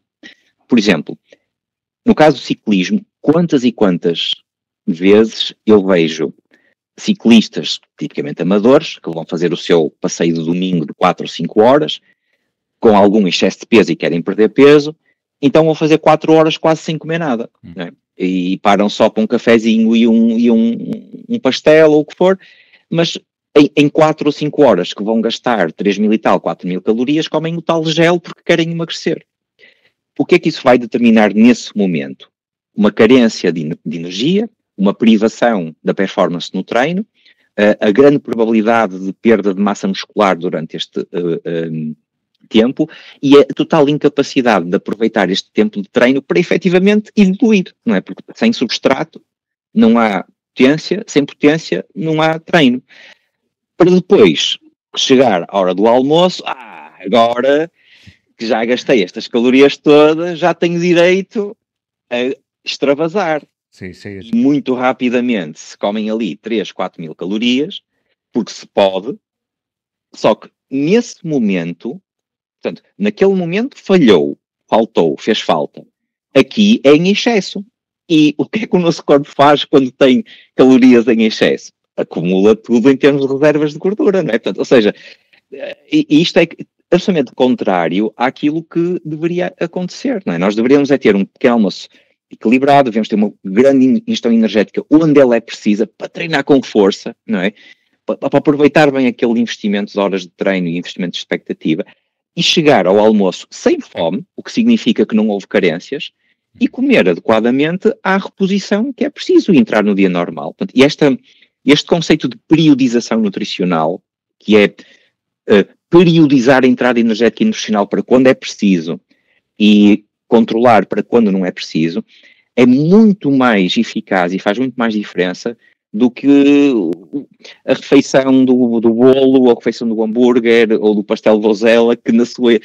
Por exemplo, no caso do ciclismo, quantas e quantas vezes eu vejo ciclistas, tipicamente amadores, que vão fazer o seu passeio de domingo de 4 ou 5 horas, com algum excesso de peso e querem perder peso, então vão fazer 4 horas quase sem comer nada, né? E param só para um cafezinho e um pastel ou o que for, mas em 4 ou 5 horas que vão gastar 3.000 e tal, 4.000 calorias, comem o tal gel porque querem emagrecer. O que é que isso vai determinar nesse momento? Uma carência de energia, uma privação da performance no treino, a grande probabilidade de perda de massa muscular durante este tempo e a total incapacidade de aproveitar este tempo de treino para efetivamente evoluir, não é? Porque sem substrato não há potência, sem potência não há treino. Para depois chegar à hora do almoço, agora que já gastei estas calorias todas, já tenho direito a extravasar. Sim. E muito rapidamente se comem ali 3, 4 mil calorias, porque se pode, só que nesse momento, portanto, naquele momento faltou, fez falta. Aqui é em excesso. E o que é que o nosso corpo faz quando tem calorias em excesso? Acumula tudo em termos de reservas de gordura, não é? Portanto, ou seja, isto é absolutamente contrário àquilo que deveria acontecer, não é? Nós deveríamos ter um pequeno almoço equilibrado, devemos ter uma grande ingestão energética onde ela é precisa para treinar com força, não é? Para aproveitar bem aquele investimento de horas de treino e investimento de expectativa e chegar ao almoço sem fome, o que significa que não houve carências, e comer adequadamente à reposição que é preciso e entrar no dia normal. Portanto, e este conceito de periodização nutricional, que é periodizar a entrada energética e nutricional para quando é preciso e controlar para quando não é preciso, é muito mais eficaz e faz muito mais diferença do que a refeição do bolo, ou a refeição do hambúrguer, ou do pastel de rosella, que na sua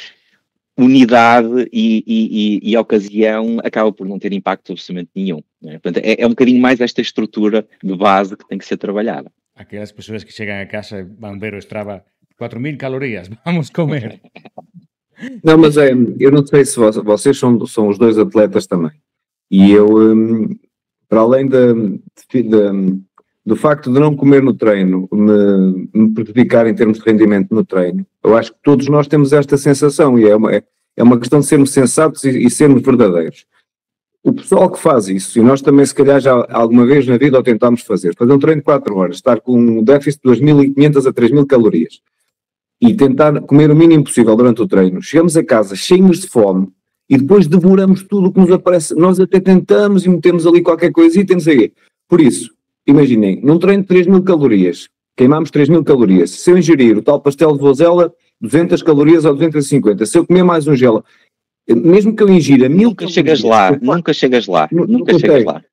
unidade e ocasião acaba por não ter impacto absolutamente nenhum, né? Portanto, é um bocadinho mais esta estrutura de base que tem que ser trabalhada. Aquelas pessoas que chegam a casa e vão ver o Strava, 4.000 calorias, vamos comer. Não, mas eu não sei se vocês são os dois atletas também. E eu, para além do facto de não comer no treino me prejudicar em termos de rendimento no treino, eu acho que todos nós temos esta sensação e é uma questão de sermos sensatos e sermos verdadeiros. O pessoal que faz isso, e nós também se calhar já alguma vez na vida o tentámos fazer um treino de 4 horas, estar com um déficit de 2.500 a 3.000 calorias e tentar comer o mínimo possível durante o treino, chegamos a casa cheios de fome e depois devoramos tudo o que nos aparece, nós até tentamos e metemos ali qualquer coisita, não sei o quê. Por isso, imaginem, num treino de 3.000 calorias, queimamos 3.000 calorias, se eu ingerir o tal pastel de rosella, 200 calorias ou 250, se eu comer mais um gelo, mesmo que eu ingira 1.000 nunca calorias... Nunca chegas lá.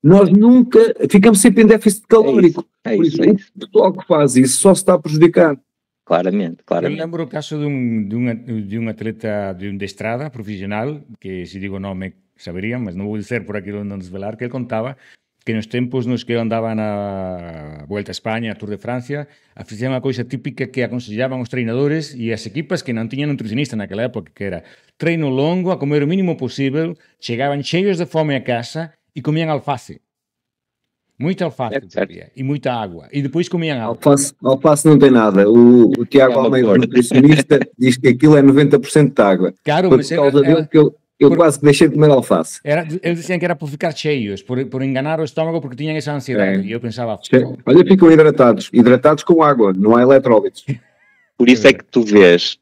Nós nunca, ficamos sempre em déficit calórico. É isso. O pessoal que faz isso só se está a prejudicar. Claramente. Eu lembro o caso de um atleta de estrada profissional, que se digo o nome saberiam, mas não vou dizer por aquilo não desvelar, que ele contava que nos tempos nos que andava na Volta a Espanha, a Tour de Francia, faziam uma coisa típica que aconsellaban os treinadores e as equipas que non tiñan nutricionista naquela época, que era treino longo, a comer o mínimo posible, chegaban cheios de fome a casa e comían alface. Muita alface e muita água. E depois comiam água. Alface não tem nada. O Tiago Almeida, nutricionista, diz que aquilo é 90% de água. Claro, mas por causa dele que eu quase deixei de comer alface. Eles diziam que era por ficar cheios, por enganar o estômago, porque tinham essa ansiedade. E eu pensava... Olha, ficam hidratados com água, não há eletrólitos. Por isso é que tu vês...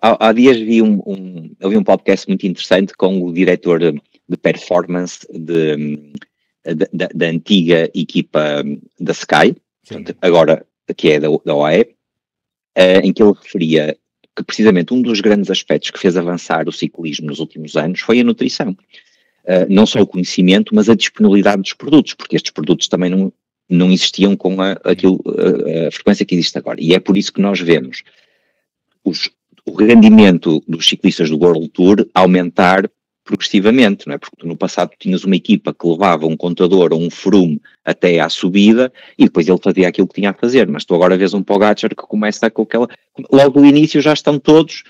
Há dias vi um podcast muito interessante com o diretor de performance da antiga equipa da Sky, portanto, agora que é da OAE, em que ele referia que precisamente um dos grandes aspectos que fez avançar o ciclismo nos últimos anos foi a nutrição. Não só o conhecimento, mas a disponibilidade dos produtos, porque estes produtos também não existiam com a frequência que existe agora. E é por isso que nós vemos o rendimento dos ciclistas do World Tour aumentar progressivamente, não é? Porque tu no passado tinhas uma equipa que levava um contador ou um Froome até à subida e depois ele fazia aquilo que tinha a fazer, mas tu agora vês um Pogacar que começa com aquela... Logo no início já estão todos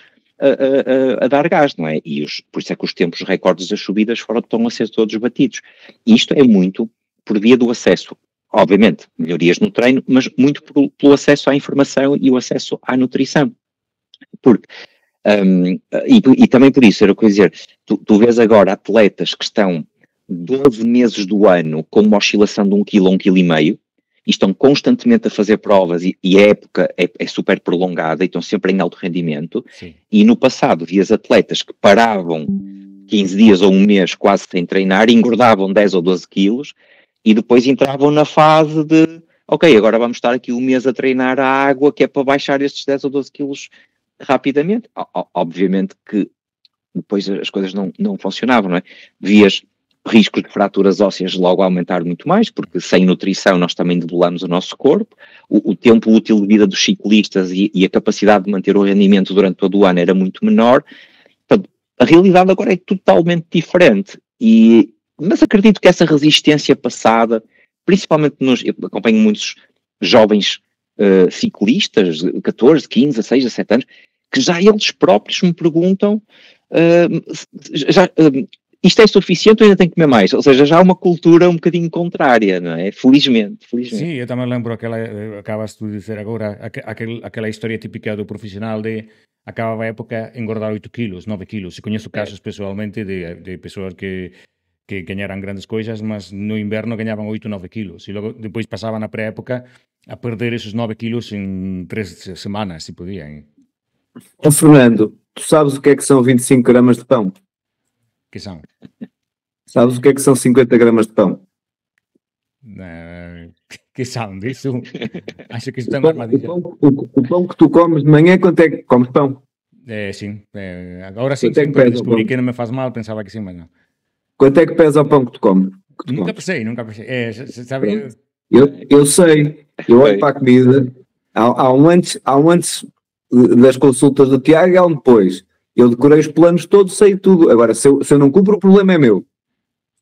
a dar gás, não é? E por isso é que os tempos recordes das subidas estão a ser todos batidos. E isto é muito por via do acesso, obviamente, melhorias no treino, mas muito pelo acesso à informação e o acesso à nutrição. Porque e também por isso, era o que eu ia dizer, tu vês agora atletas que estão 12 meses do ano com uma oscilação de 1 kg a 1,5 kg e estão constantemente a fazer provas e a época é super prolongada e estão sempre em alto rendimento. Sim. E no passado vias atletas que paravam 15 dias ou um mês quase sem treinar e engordavam 10 ou 12 quilos e depois entravam na fase de ok, agora vamos estar aqui um mês a treinar a água que é para baixar estes 10 ou 12 quilos rapidamente. Obviamente que depois as coisas não funcionavam, não é? Vias riscos de fraturas ósseas logo a aumentar muito mais, porque sem nutrição nós também debelamos o nosso corpo, o tempo útil de vida dos ciclistas e a capacidade de manter o rendimento durante todo o ano era muito menor. Portanto, a realidade agora é totalmente diferente, mas acredito que essa resistência passada, principalmente eu acompanho muitos jovens ciclistas, 14, 15, 16, 17 anos, que já eles próprios me perguntam isto é suficiente ou ainda tem que comer mais? Ou seja, já há uma cultura um bocadinho contrária, não é? Felizmente. Sim, eu também lembro acabas tu de dizer agora, aquela história típica do profissional de acabava a época engordar 8 quilos, 9 quilos. E conheço casos pessoalmente de pessoas que ganharam grandes coisas, mas no inverno ganhavam 8, 9 quilos. E logo depois passavam na pré-época a perder esses 9 quilos em 3 semanas, se podiam. Fernando, tu sabes o que é que são 25 gramas de pão? Que são? Sabes o que é que são 50 gramas de pão? Que são disso? Acho que isto é uma armadilha. O pão que tu comes de manhã, quanto é que comes pão? Sim. Agora sim, porque descobri que não me faz mal, pensava que sim, mas não. Quanto é que pesa o pão que tu comes? Nunca pensei. Sabe? Eu sei, eu olho para a comida, há um antes das consultas do Tiago e há um depois. Eu decorei os planos todos, sei tudo. Agora, se eu não cumpro, o problema é meu.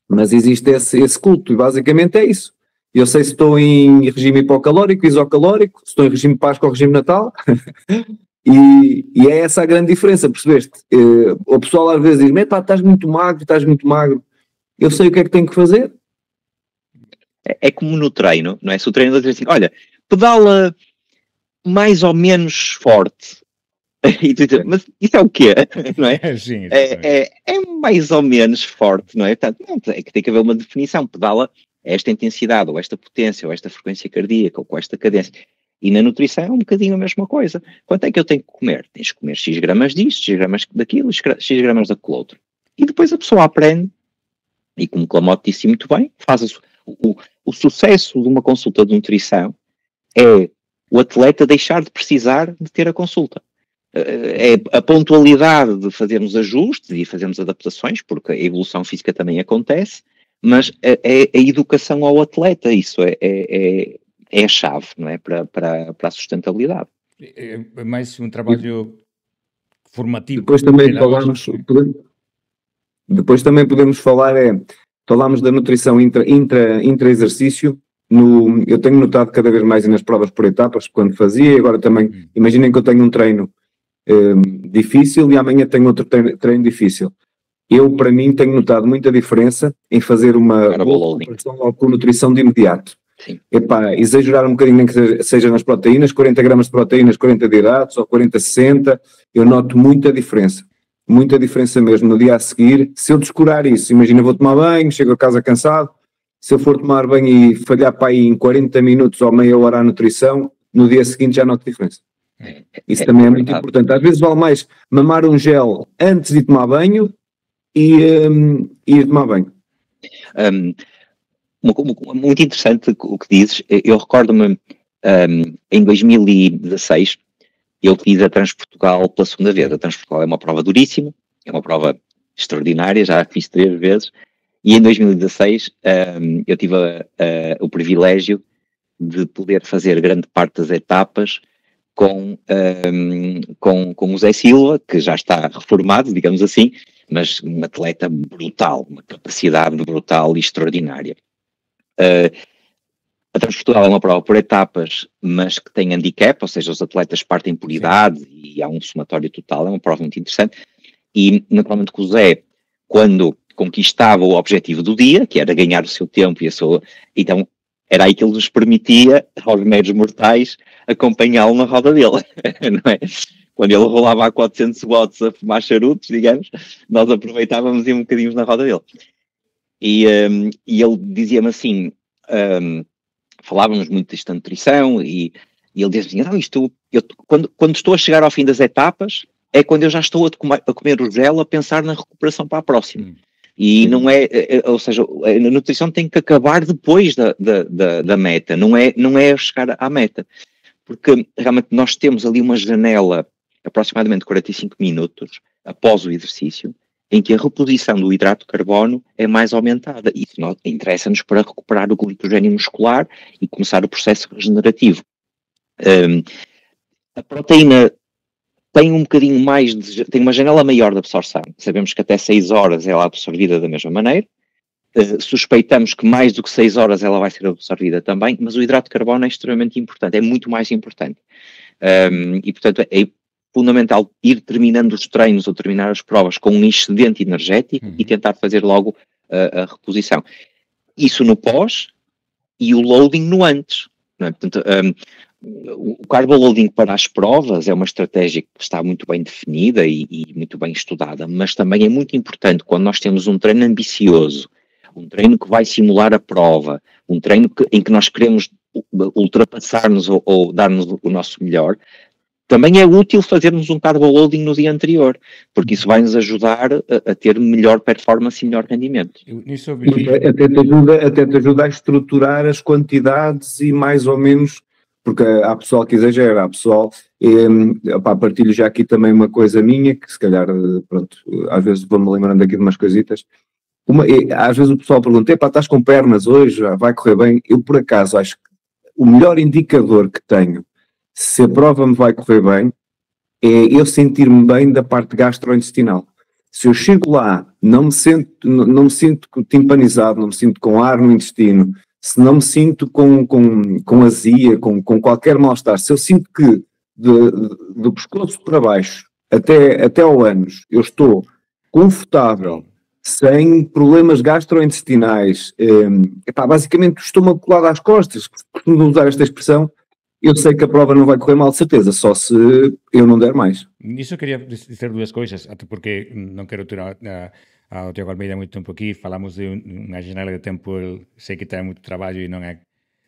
Mas existe esse culto, e basicamente é isso. Eu sei se estou em regime hipocalórico, isocalórico, se estou em regime de Páscoa ou regime de Natal. e é essa a grande diferença, percebeste? O pessoal às vezes diz, pá, estás muito magro. Eu sei o que é que tenho que fazer. É como no treino, não é? Se o treinador diz assim, olha, pedala mais ou menos forte. E tu dizes, mas isso é o quê? Não é? Sim, é mais ou menos forte, não é? Portanto, é que tem que haver uma definição. Pedala esta intensidade, ou esta potência, ou esta frequência cardíaca, ou com esta cadência. E na nutrição é um bocadinho a mesma coisa. Quanto é que eu tenho que comer? Tens que comer X gramas disto, X gramas daquilo, X gramas daquele outro. E depois a pessoa aprende, e como o Clamote disse muito bem, faz o sucesso de uma consulta de nutrição é o atleta deixar de precisar de ter a consulta. É a pontualidade de fazermos ajustes e fazermos adaptações, porque a evolução física também acontece, mas é a educação ao atleta, isso é a chave, não é? Para a sustentabilidade. É mais um trabalho formativo. Depois também podemos falar, falámos da nutrição intra-exercício. Eu tenho notado cada vez mais nas provas por etapas, quando fazia, e agora também, imaginem que eu tenho um treino difícil e amanhã tenho outro treino difícil. Eu, para mim, tenho notado muita diferença em fazer uma comparação com nutrição de imediato. Exagerar um bocadinho, nem que seja nas proteínas, 40 gramas de proteínas, 40 de hidratos, ou 40, 60, eu noto muita diferença mesmo no dia a seguir. Se eu descurar isso, imagina, vou tomar banho, chego a casa cansado, se eu for tomar banho e falhar para aí em 40 minutos ou meia hora a nutrição, no dia seguinte já noto diferença. Isso também é muito importante. Às vezes vale mais mamar um gel antes de tomar banho e ir tomar banho. Muito interessante o que dizes. Eu recordo-me em 2016 eu fiz a Transportugal pela segunda vez. A Transportugal é uma prova duríssima, é uma prova extraordinária, já a fiz 3 vezes, e em 2016 eu tive o privilégio de poder fazer grande parte das etapas com o Zé Silva, que já está reformado, digamos assim, mas um atleta brutal, uma capacidade brutal e extraordinária. A Transportugal é uma prova por etapas, mas que tem handicap, ou seja, os atletas partem por idade e há um somatório total, é uma prova muito interessante. E, naturalmente, que o Zé, quando conquistava o objetivo do dia, que era ganhar o seu tempo e a sua... Então, era aí que ele nos permitia, aos médios mortais, acompanhá-lo na roda dele, não é? Quando ele rolava a 400 watts a fumar charutos, digamos, nós aproveitávamos e um bocadinho na roda dele. E ele dizia-me assim... falávamos muito disto da nutrição e ele dizia assim, não, quando estou a chegar ao fim das etapas é quando eu já estou a comer o gel a pensar na recuperação para a próxima. E não é, ou seja, a nutrição tem que acabar depois da meta, não é chegar à meta, porque realmente nós temos ali uma janela aproximadamente 45 minutos após o exercício em que a reposição do hidrato de carbono é mais aumentada. Isso interessa-nos para recuperar o glicogênio muscular e começar o processo regenerativo. A proteína tem um bocadinho mais, tem uma janela maior de absorção. Sabemos que até 6 horas ela é absorvida da mesma maneira. Suspeitamos que mais do que 6 horas ela vai ser absorvida também, mas o hidrato de carbono é extremamente importante, é muito mais importante. E, portanto, é fundamental ir terminando os treinos ou terminar as provas com um excedente energético e tentar fazer logo a reposição. Isso no pós e o loading no antes. Não é? Portanto, o carbo loading para as provas é uma estratégia que está muito bem definida e muito bem estudada, mas também é muito importante quando nós temos um treino ambicioso, um treino que vai simular a prova, um treino em que nós queremos ultrapassar-nos ou dar-nos o nosso melhor. Também é útil fazermos um carbo loading no dia anterior, porque isso vai nos ajudar a ter melhor performance e melhor rendimento. Até te ajuda a estruturar as quantidades e mais ou menos, porque há pessoal que exagera, há pessoal, partilho já aqui também uma coisa minha, que se calhar, pronto, às vezes vou-me lembrando aqui de umas coisitas. Às vezes o pessoal pergunta, estás com pernas hoje, vai correr bem? Eu por acaso acho que o melhor indicador que tenho se a prova me vai correr bem, é eu sentir-me bem da parte gastrointestinal. Se eu chego lá, não me sinto timpanizado, não me sinto com ar no intestino, se não me sinto com azia, com qualquer mal-estar, se eu sinto que do pescoço para baixo até ao ânus eu estou confortável, sem problemas gastrointestinais, basicamente o estômago colado às costas, costumo usar esta expressão, eu sei que a prova não vai correr mal, de certeza, só se eu não der mais. Nisso eu queria dizer 2 coisas, até porque não quero tirar ao Tiago Almeida muito tempo aqui, falamos de unha janela de tempo, sei que ten moito traballo e non é...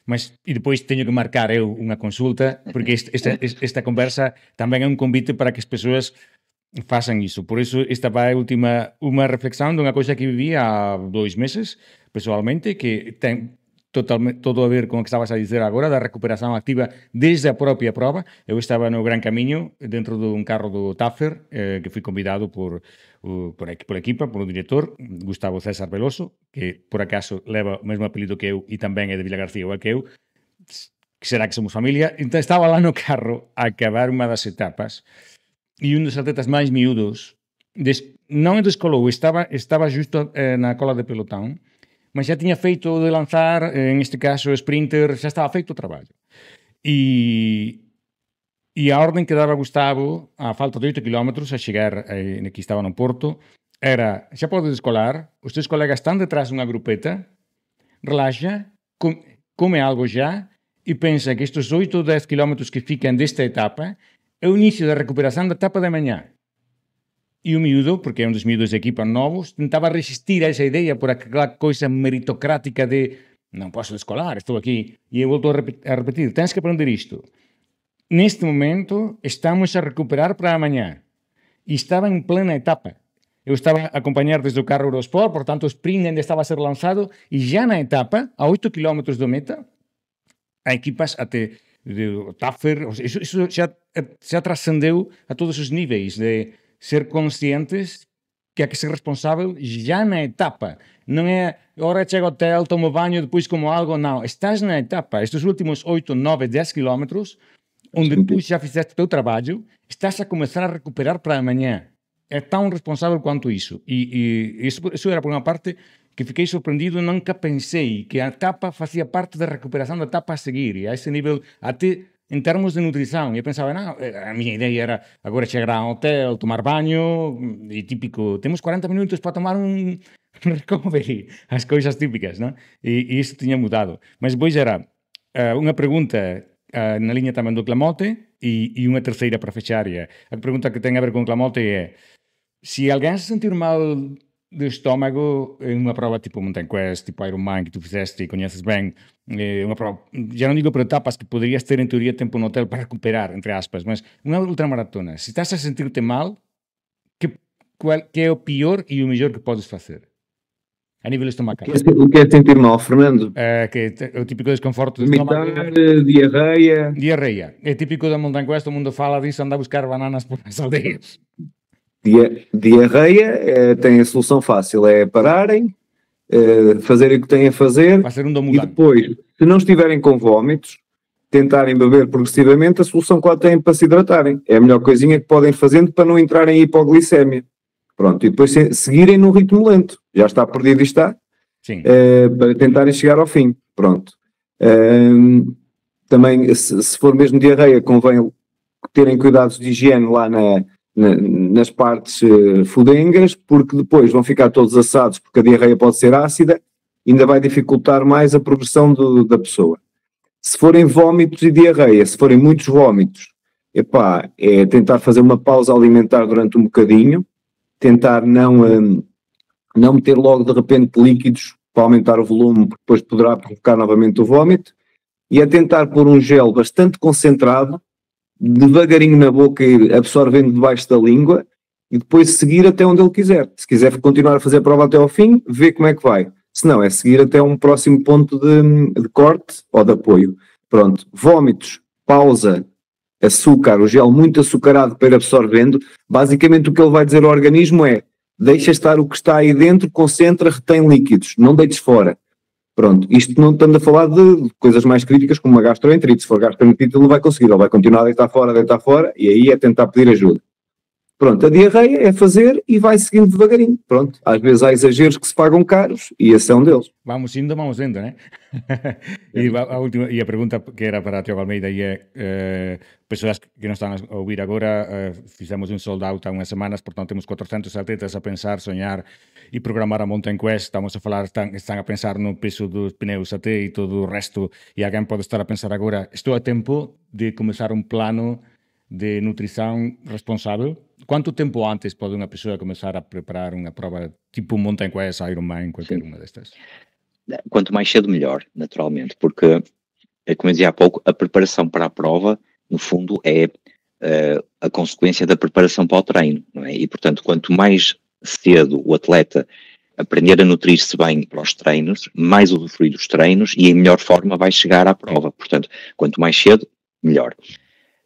Mas, e depois teño que marcar eu unha consulta, porque esta conversa tamén é un convite para que as persoas façan iso. Por iso, esta vai unha reflexión dunha coisa que viví há 2 meses, pessoalmente, que ten totalmente todo a ver con o que estabas a dizer agora da recuperación activa desde a propia prova. Eu estaba no Gran Camiño dentro dun carro do Taffer, que fui convidado por equipa, por un director, Gustavo César Veloso, que por acaso leva o mesmo apelido que eu e tamén é de Vilagarcía igual que eu, que será que somos familia. Entón estaba lá no carro a acabar unha das etapas e un dos atletas máis miúdos non descolou, estaba justo na cola de pelotón, mas já tiña feito de lanzar, en este caso sprinter, xa estaba feito o traballo. E a orden que daba Gustavo, a falta de 8 km a chegar, que estaba no Porto, era, xa pode descolar, os teus colegas están detrás dunha grupeta, relaxa, come algo xa, e pensa que estes 8 ou 10 km que fican desta etapa é o inicio da recuperación da etapa de mañá. E o miúdo, porque é un dos miúdos de equipa novos, tentaba resistir a esa idea por aquela coisa meritocrática de non posso descolar, estou aquí. E eu volto a repetir, tens que aprender isto. Neste momento, estamos a recuperar para amanhã. E estaba en plena etapa. Eu estaba a acompañar desde o carro Eurosport, por tanto o sprint ainda estaba a ser lanzado, e já na etapa, a 8 km do meta, a equipas até de TAFER, isso já transcendeu a todos os níveis, de ser conscientes que há que ser responsável já na etapa. Não é, ora chego ao hotel, tomo banho, depois como algo, não. Estás na etapa, estes últimos 8, 9, 10 quilómetros, onde tu já fizeste o teu trabalho, estás a começar a recuperar para amanhã. É tão responsável quanto isso. E isso era, por uma parte, que fiquei surpreendido, nunca pensei que a etapa fazia parte da recuperação da etapa a seguir. E a esse nível, até em termos de nutrição, eu pensava, não, a minha ideia era agora chegar ao hotel, tomar banho, e típico, temos 40 minutos para tomar um recovery, as coisas típicas, não? E isso tinha mudado. Mas depois era uma pergunta na linha também do Clamote e uma terceira para fechar. A pergunta que tem a ver com o Clamote é: se alguém se sentir mal do estômago em uma prova tipo Mountain Quest, tipo Ironman, que tu fizeste e conheces bem, uma prova, já não digo por etapas, que poderias ter em teoria tempo no hotel para recuperar, entre aspas, mas uma ultramaratona, se estás a sentir-te mal, que é o pior e o melhor que podes fazer? A nível estomacal. O que é sentir mal, Fernando? Que é o típico desconforto do Vomitar, estômago. diarreia. Diarreia. É típico da Mountain Quest, o mundo fala disso, anda a buscar bananas por as aldeias. Diarreia tem a solução fácil, é pararem, fazerem o que têm a fazer e depois, se não estiverem com vómitos, tentarem beber progressivamente, a solução que lá têm para se hidratarem. É a melhor coisinha que podem fazendo para não entrarem em hipoglicemia. Pronto, e depois seguirem num ritmo lento. Já está perdido e está. Sim. Para tentarem chegar ao fim. Pronto. Também, se for mesmo diarreia, convém terem cuidados de higiene lá nas partes fudengas, porque depois vão ficar todos assados, porque a diarreia pode ser ácida, e ainda vai dificultar mais a progressão da pessoa. Se forem vómitos e diarreia, se forem muitos vómitos, é tentar fazer uma pausa alimentar durante um bocadinho, tentar não meter logo de repente líquidos para aumentar o volume, porque depois poderá provocar novamente o vómito, e é tentar pôr um gel bastante concentrado, devagarinho na boca, ir absorvendo debaixo da língua, e depois seguir até onde ele quiser. Se quiser continuar a fazer a prova até ao fim, vê como é que vai. Se não, é seguir até um próximo ponto de corte ou de apoio. Pronto, vómitos, pausa, açúcar, o gel muito açucarado para ir absorvendo. Basicamente o que ele vai dizer ao organismo é: deixa estar o que está aí dentro, concentra, retém líquidos, não deites fora. Pronto, isto não estando a falar de coisas mais críticas como uma gastroenterite. Se for gastroenterite ele não vai conseguir, ele vai continuar a deitar fora, e aí é tentar pedir ajuda. Pronto, a diarreia é fazer e vai seguindo devagarinho. Pronto, às vezes há exageros que se pagam caros e esse é um deles. Vamos indo, né? E a pergunta que era para Tiago Almeida é, pessoas que nos están a ouvir agora, fizemos un sold out há unhas semanas, portanto temos 400 atletas a pensar, soñar e programar a Mountain Quest. Estamos a falar, están a pensar no peso dos pneus até e todo o resto, e alguén pode estar a pensar agora, estou a tempo de comezar un plano de nutrição responsável. Quanto tempo antes pode uma pessoa começar a preparar uma prova tipo Mountain Quest, Ironman, qualquer uma destas? Quanto mais cedo, melhor, naturalmente, porque, como eu dizia há pouco, a preparação para a prova, no fundo, é a consequência da preparação para o treino, não é? E, portanto, quanto mais cedo o atleta aprender a nutrir-se bem para os treinos, mais usufruir dos treinos e em melhor forma vai chegar à prova. Portanto, quanto mais cedo, melhor.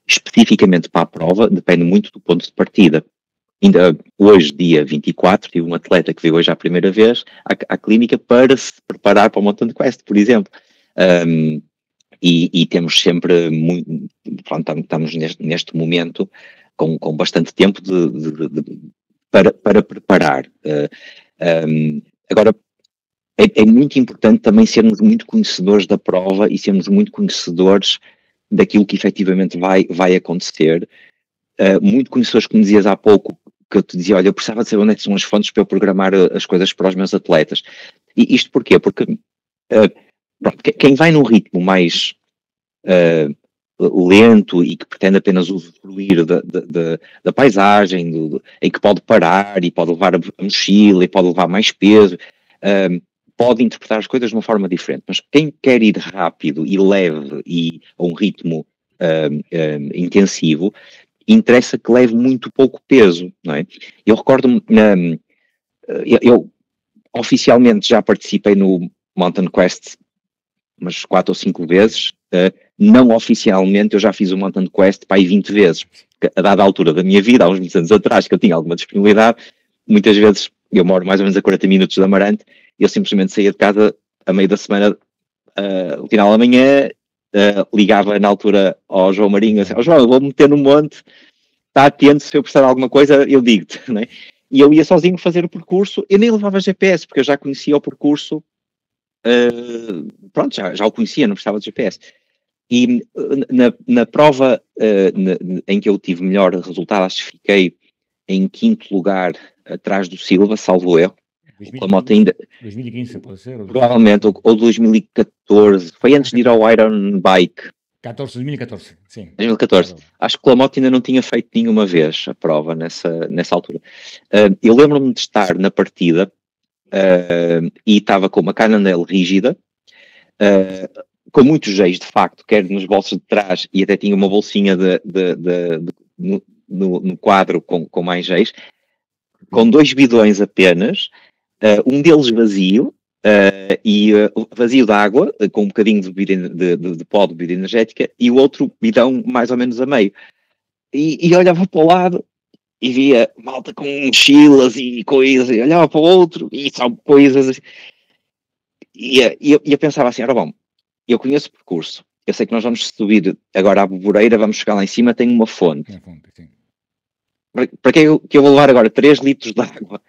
Especificamente para a prova, depende muito do ponto de partida. Ainda hoje, dia 24, tive um atleta que veio hoje à primeira vez à clínica para se preparar para o Mountain Quest, por exemplo. E temos sempre muito, pronto, estamos neste momento com bastante tempo para preparar. Agora, é muito importante também sermos muito conhecedores da prova e sermos muito conhecedores daquilo que efetivamente vai acontecer. Muito conhecedores, como dizias há pouco, que eu te dizia, olha, eu precisava de saber onde é que são as fontes para eu programar as coisas para os meus atletas. E isto porquê? Porque pronto, quem vai num ritmo mais lento e que pretende apenas usufruir da paisagem, em que pode parar e pode levar a mochila e pode levar mais peso, pode interpretar as coisas de uma forma diferente. Mas quem quer ir rápido e leve e a um ritmo intensivo, interessa que leve muito pouco peso, não é? Eu recordo-me, eu oficialmente já participei no Mountain Quest umas 4 ou 5 vezes, não oficialmente, eu já fiz o Mountain Quest para aí 20 vezes. A dada altura da minha vida, há uns 20 anos atrás, que eu tinha alguma disponibilidade, muitas vezes, eu moro mais ou menos a 40 minutos da Amarante, eu simplesmente saía de casa a meio da semana, no final da manhã, ligava na altura ao João Marinho, assim, João, eu vou meter no monte, está atento, se eu precisar de alguma coisa, eu digo-te, né? E eu ia sozinho fazer o percurso, eu nem levava GPS, porque eu já conhecia o percurso, pronto, já o conhecia, não precisava de GPS. E na prova em que eu tive melhor resultado, acho que fiquei em 5º lugar atrás do Silva, salvo erro. 2015 pode ser? Provavelmente, ou 2014, foi antes de ir ao Iron Bike. 2014, sim. 2014. Acho que o Lamotte ainda não tinha feito nenhuma vez a prova nessa altura. Eu lembro-me de estar na partida e estava com uma Cannondale rígida, com muitos géis, de facto, quer nos bolsos de trás, e até tinha uma bolsinha no quadro com mais géis, com 2 bidões apenas, um deles vazio, vazio de água, com um bocadinho de pó de bebida energética, e o outro bidão mais ou menos a meio. E olhava para o lado e via malta com mochilas e coisas, e olhava para o outro e só coisas assim. E eu pensava assim, ora bom, eu conheço o percurso, eu sei que nós vamos subir agora à Boboreira, vamos chegar lá em cima, tem uma fonte. Sim. Para que eu vou levar agora 3 litros de água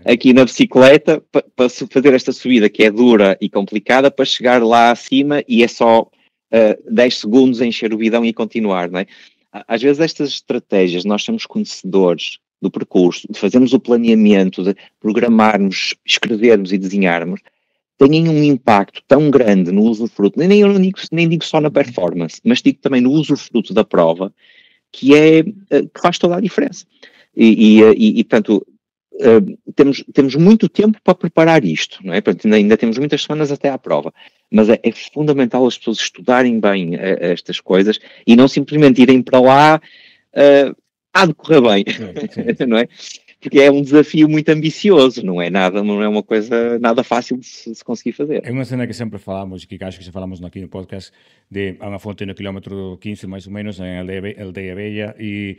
aqui na bicicleta para fazer esta subida que é dura e complicada, para chegar lá acima e é só 10 segundos a encher o bidão e continuar, não é? Às vezes estas estratégias, nós somos conhecedores do percurso, de fazermos o planeamento, de programarmos, escrevermos e desenharmos, têm um impacto tão grande no usufruto, nem digo só na performance, mas digo também no usufruto da prova, que faz toda a diferença. E portanto, temos muito tempo para preparar isto, não é? Portanto, ainda temos muitas semanas até à prova, mas é fundamental as pessoas estudarem bem estas coisas e não simplesmente irem para lá, há de correr bem, sim. Não é? Porque é um desafio muito ambicioso, não é uma coisa nada fácil de se conseguir fazer. É uma cena que sempre falamos, que acho que já falamos aqui no podcast, de a uma fonte no quilómetro 15 mais ou menos, em Aldeia Bella, e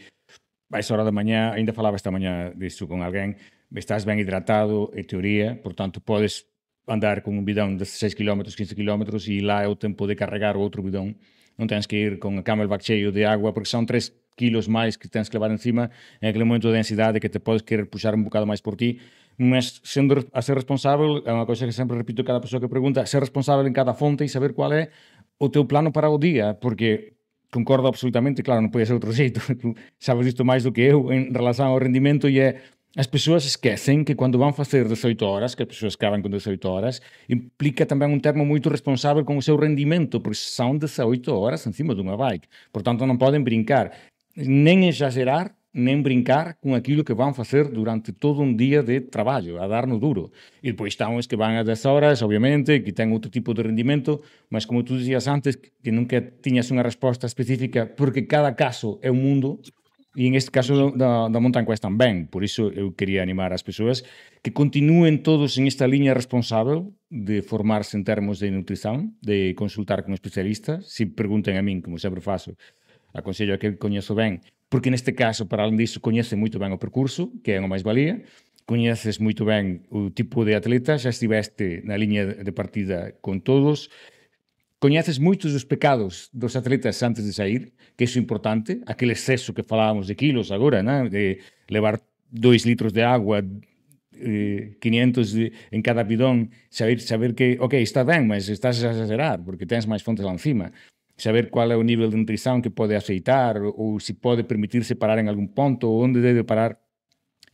a essa hora da manhã, ainda falava esta manhã disso com alguém, estás bem hidratado, em teoria, portanto podes andar com um bidão de 6 km, 15 km e lá é o tempo de carregar o outro bidão. Não tens que ir com a camelback cheio de água, porque são 3 quilos mais que tens que levar em cima, é aquele momento de densidade que te podes querer puxar um bocado mais por ti, mas sendo a ser responsável, é uma coisa que sempre repito a cada pessoa que pergunta, ser responsável em cada fonte e saber qual é o teu plano para o dia, porque concordo absolutamente, claro, não podia ser outro jeito, tu sabes isto mais do que eu em relação ao rendimento, e as pessoas esquecem que quando vão fazer 18 horas, que as pessoas acabam com 18 horas, implica também um termo muito responsável com o seu rendimento, porque são 18 horas em cima de uma bike. Portanto, não podem brincar, nem exagerar, nem brincar com aquilo que vão fazer durante todo um dia de trabalho, a dar no duro. E depois estão os que vão a 10 horas, obviamente, que têm outro tipo de rendimento, mas como tu dizias antes, que nunca tinhas uma resposta específica, porque cada caso é um mundo. E neste caso da Mountain Quest também. Por isso eu queria animar as pessoas que continuem todos nesta linha responsável de formar-se em termos de nutrição, de consultar com um especialista. Se perguntem a mim, como sempre faço, aconselho a que conheço bem, porque neste caso, para além disso, conhecem muito bem o percurso, que é uma mais-valia, conheces muito bem o tipo de atleta, já estiveste na linha de partida com todos, conheces muitos dos pecados dos atletas antes de sair, que isso é importante, aquele excesso que falávamos de quilos agora, né? De levar 2 litros de água, 500 em cada bidão, saber que, ok, está bem, mas estás a exagerar, porque tens mais fontes lá em cima. Saber qual é o nível de nutrição que pode aceitar, ou se pode permitir-se parar em algum ponto, ou onde deve parar.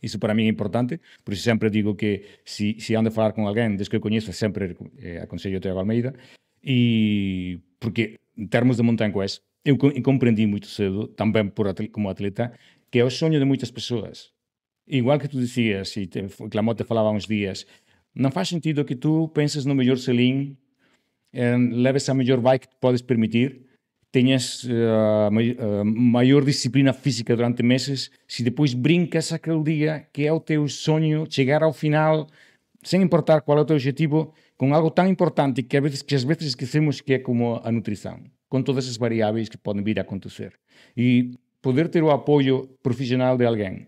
Isso para mim é importante, por isso sempre digo que se ando a falar com alguém, desde que eu conheço, sempre aconselho o Tiago Almeida. E porque em termos de Mountain Quest eu compreendi muito cedo, também como atleta, que é o sonho de muitas pessoas. Igual que tu dizias, e o Lamotte falava há uns dias, não faz sentido que tu penses no melhor selim, leves a melhor bike que podes permitir, tenhas maior disciplina física durante meses, se depois brincas aquele dia que é o teu sonho, chegar ao final, sem importar qual é o teu objetivo, com algo tão importante que às vezes esquecemos, que é como a nutrição. com todas as variáveis que podem vir a acontecer. E poder ter o apoio profissional de alguém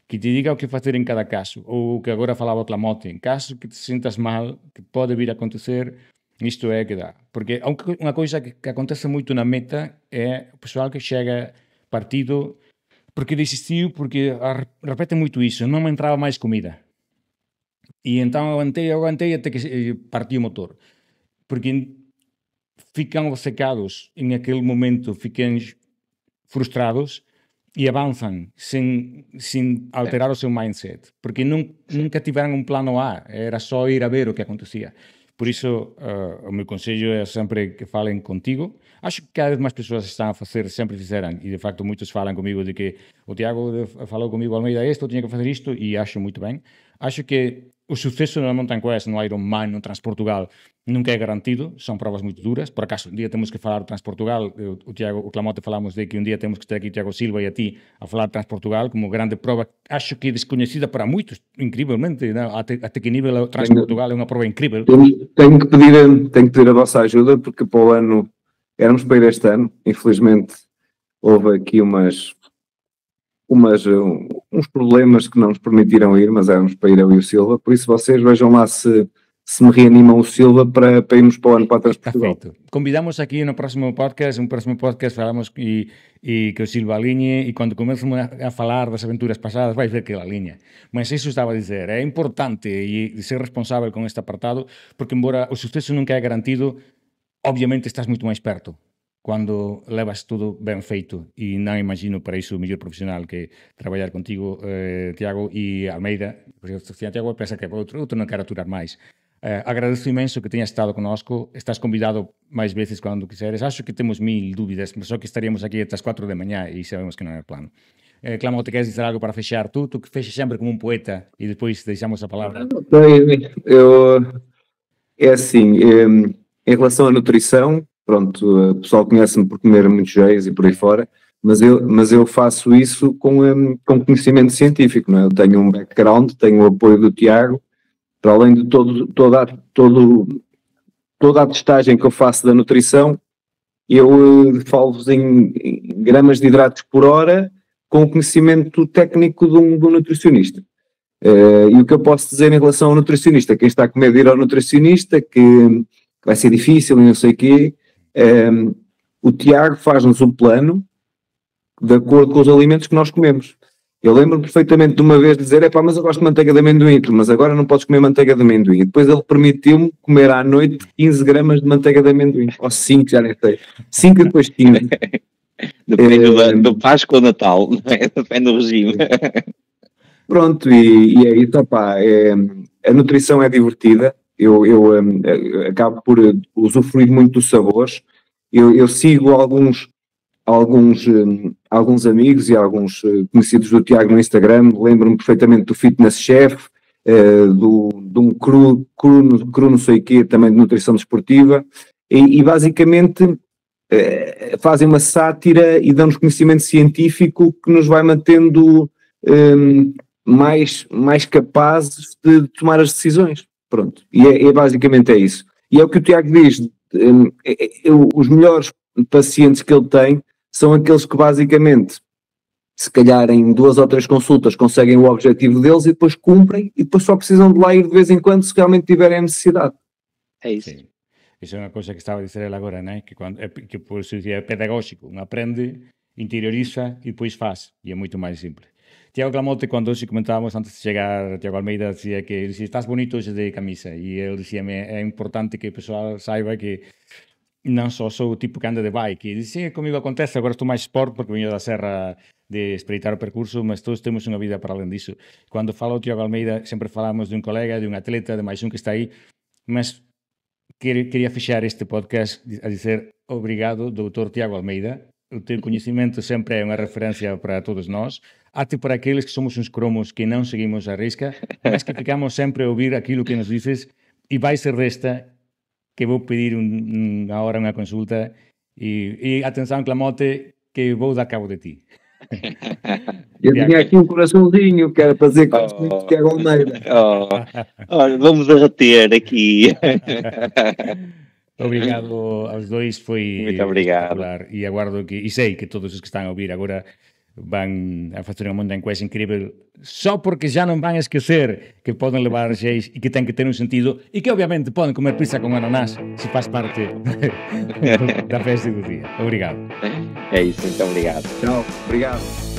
que te diga o que fazer em cada caso, ou o que agora falava o Clamote, em caso que te sintas mal, que pode vir a acontecer, isto é que dá. Porque uma coisa que acontece muito na meta é o pessoal que chega partido porque desistiu, porque repete muito isso, não me entrava mais comida. E então eu aguantei até que partiu o motor. Porque ficam obcecados naquele momento, ficam frustrados e avançam sem alterar o seu mindset. Porque nunca tiveram um plano A, era só ir a ver o que acontecia. Por isso, o meu conselho é sempre que falem contigo. Acho que cada vez mais pessoas estão a fazer, sempre fizeram, e de facto muitos falam comigo de que o Tiago falou comigo, Almeida, eu tinha que fazer isto, e acho muito bem. Acho que o sucesso na Mountain Quest, no Ironman, no Transportugal, nunca é garantido, são provas muito duras. Por acaso, um dia temos que falar do Transportugal, o Clamote falamos de que um dia temos que ter aqui o Tiago Silva e a ti a falar de Transportugal como grande prova, acho que desconhecida para muitos, incrivelmente, não? Até que nível o Transportugal é uma prova incrível. Tenho que pedir a vossa ajuda, porque para o ano, éramos para ir este ano, infelizmente houve aqui uns problemas que não nos permitiram ir, mas éramos para ir eu e o Silva, por isso vocês vejam lá se me reanimam o Silva para irmos para o ano para Transportugal. Está feito. Convidamos aqui no próximo podcast, falamos e que o Silva alinhe, e quando comecemos a falar das aventuras pasadas vais ver que ele alinha. Mas isso estava a dizer, é importante e ser responsável com este apartado, porque embora o sucesso nunca é garantido, obviamente estás muito mais perto quando levas tudo bem feito, e não imagino para isso o melhor profissional que trabalhar contigo, Tiago e Almeida, porque Tiago pensa que é outro não quero aturar mais. Agradeço imenso que tenhas estado connosco, estás convidado mais vezes quando quiseres. Acho que temos 1000 dúvidas, mas só que estaríamos aqui até as 4 da manhã e sabemos que não é o plano. Clamote, queres dizer algo para fechar? Tu que fechas sempre como um poeta e depois deixamos a palavra. É assim, em relação à nutrição, pronto, o pessoal conhece-me por comer muitos géis e por aí fora, mas eu faço isso com conhecimento científico, não é? Eu tenho um background, tenho o apoio do Tiago, para além de toda a testagem que eu faço da nutrição, eu falo-vos em gramas de hidratos por hora, com o conhecimento técnico de um nutricionista. E o que eu posso dizer em relação ao nutricionista, quem está com medo de ir ao nutricionista, que vai ser difícil e não sei o quê, o Tiago faz-nos um plano de acordo com os alimentos que nós comemos. Eu lembro-me perfeitamente de uma vez dizer, mas eu gosto de manteiga de amendoim, mas agora não podes comer manteiga de amendoim. E depois ele permitiu-me comer à noite 15 gramas de manteiga de amendoim, ou 5, já nem sei. 5 e depois 15. Depende do Páscoa ou Natal, não é? Depende do regime. Pronto, e é isso, a nutrição é divertida, eu acabo por usufruir muito dos sabores, eu sigo alguns amigos e alguns conhecidos do Tiago no Instagram, lembro-me perfeitamente do Fitness Chef, de um cru não sei o quê, também de nutrição desportiva, e basicamente fazem uma sátira e dão-nos conhecimento científico que nos vai mantendo mais capazes de tomar as decisões. Pronto, e basicamente é isso. E é o que o Tiago diz, os melhores pacientes que ele tem são aqueles que basicamente, se calhar em 2 ou 3 consultas, conseguem o objetivo deles e depois cumprem, e depois só precisam de lá ir de vez em quando se realmente tiverem a necessidade. É isso. Sim. Isso é uma coisa que estava a dizer ele agora, né? Que por isso é pedagógico. Um aprende, interioriza e depois faz. E é muito mais simples. Tiago Clamote, quando hoje comentávamos antes de chegar, Tiago Almeida dizia que estás bonito hoje de camisa. E ele dizia-me, é importante que o pessoal saiba que não só sou o tipo que anda de bike. E dizia, comigo acontece, agora estou mais sport porque venho da serra de espreitar o percurso, mas todos temos uma vida para além disso. Quando falo o Tiago Almeida, sempre falamos de um colega, de um atleta, de mais um que está aí, mas queria fechar este podcast a dizer obrigado, doutor Tiago Almeida. O teu conhecimento sempre é uma referência para todos nós, até para aqueles que somos uns cromos que não seguimos a risca, mas que ficamos sempre a ouvir aquilo que nos dizes, e vai ser desta que vou pedir uma hora uma consulta e atenção, Clamote, que vou dar cabo de ti. Eu tinha aqui um coraçãozinho que era para dizer que gosto muito de Tiago Almeida. Olha, vamos derreter aqui. Obrigado aos dois, foi Muito obrigado. espectacular. E aguardo que, e sei que todos os que están a ouvir agora van a facer unha Mountain Quest incrível só porque xa non van a esquecer que poden levar xeis e que ten que ter un sentido e que obviamente poden comer pizza con ananás se faz parte da festa do día. Obrigado. É isso, muito obrigado. Tchau, obrigado.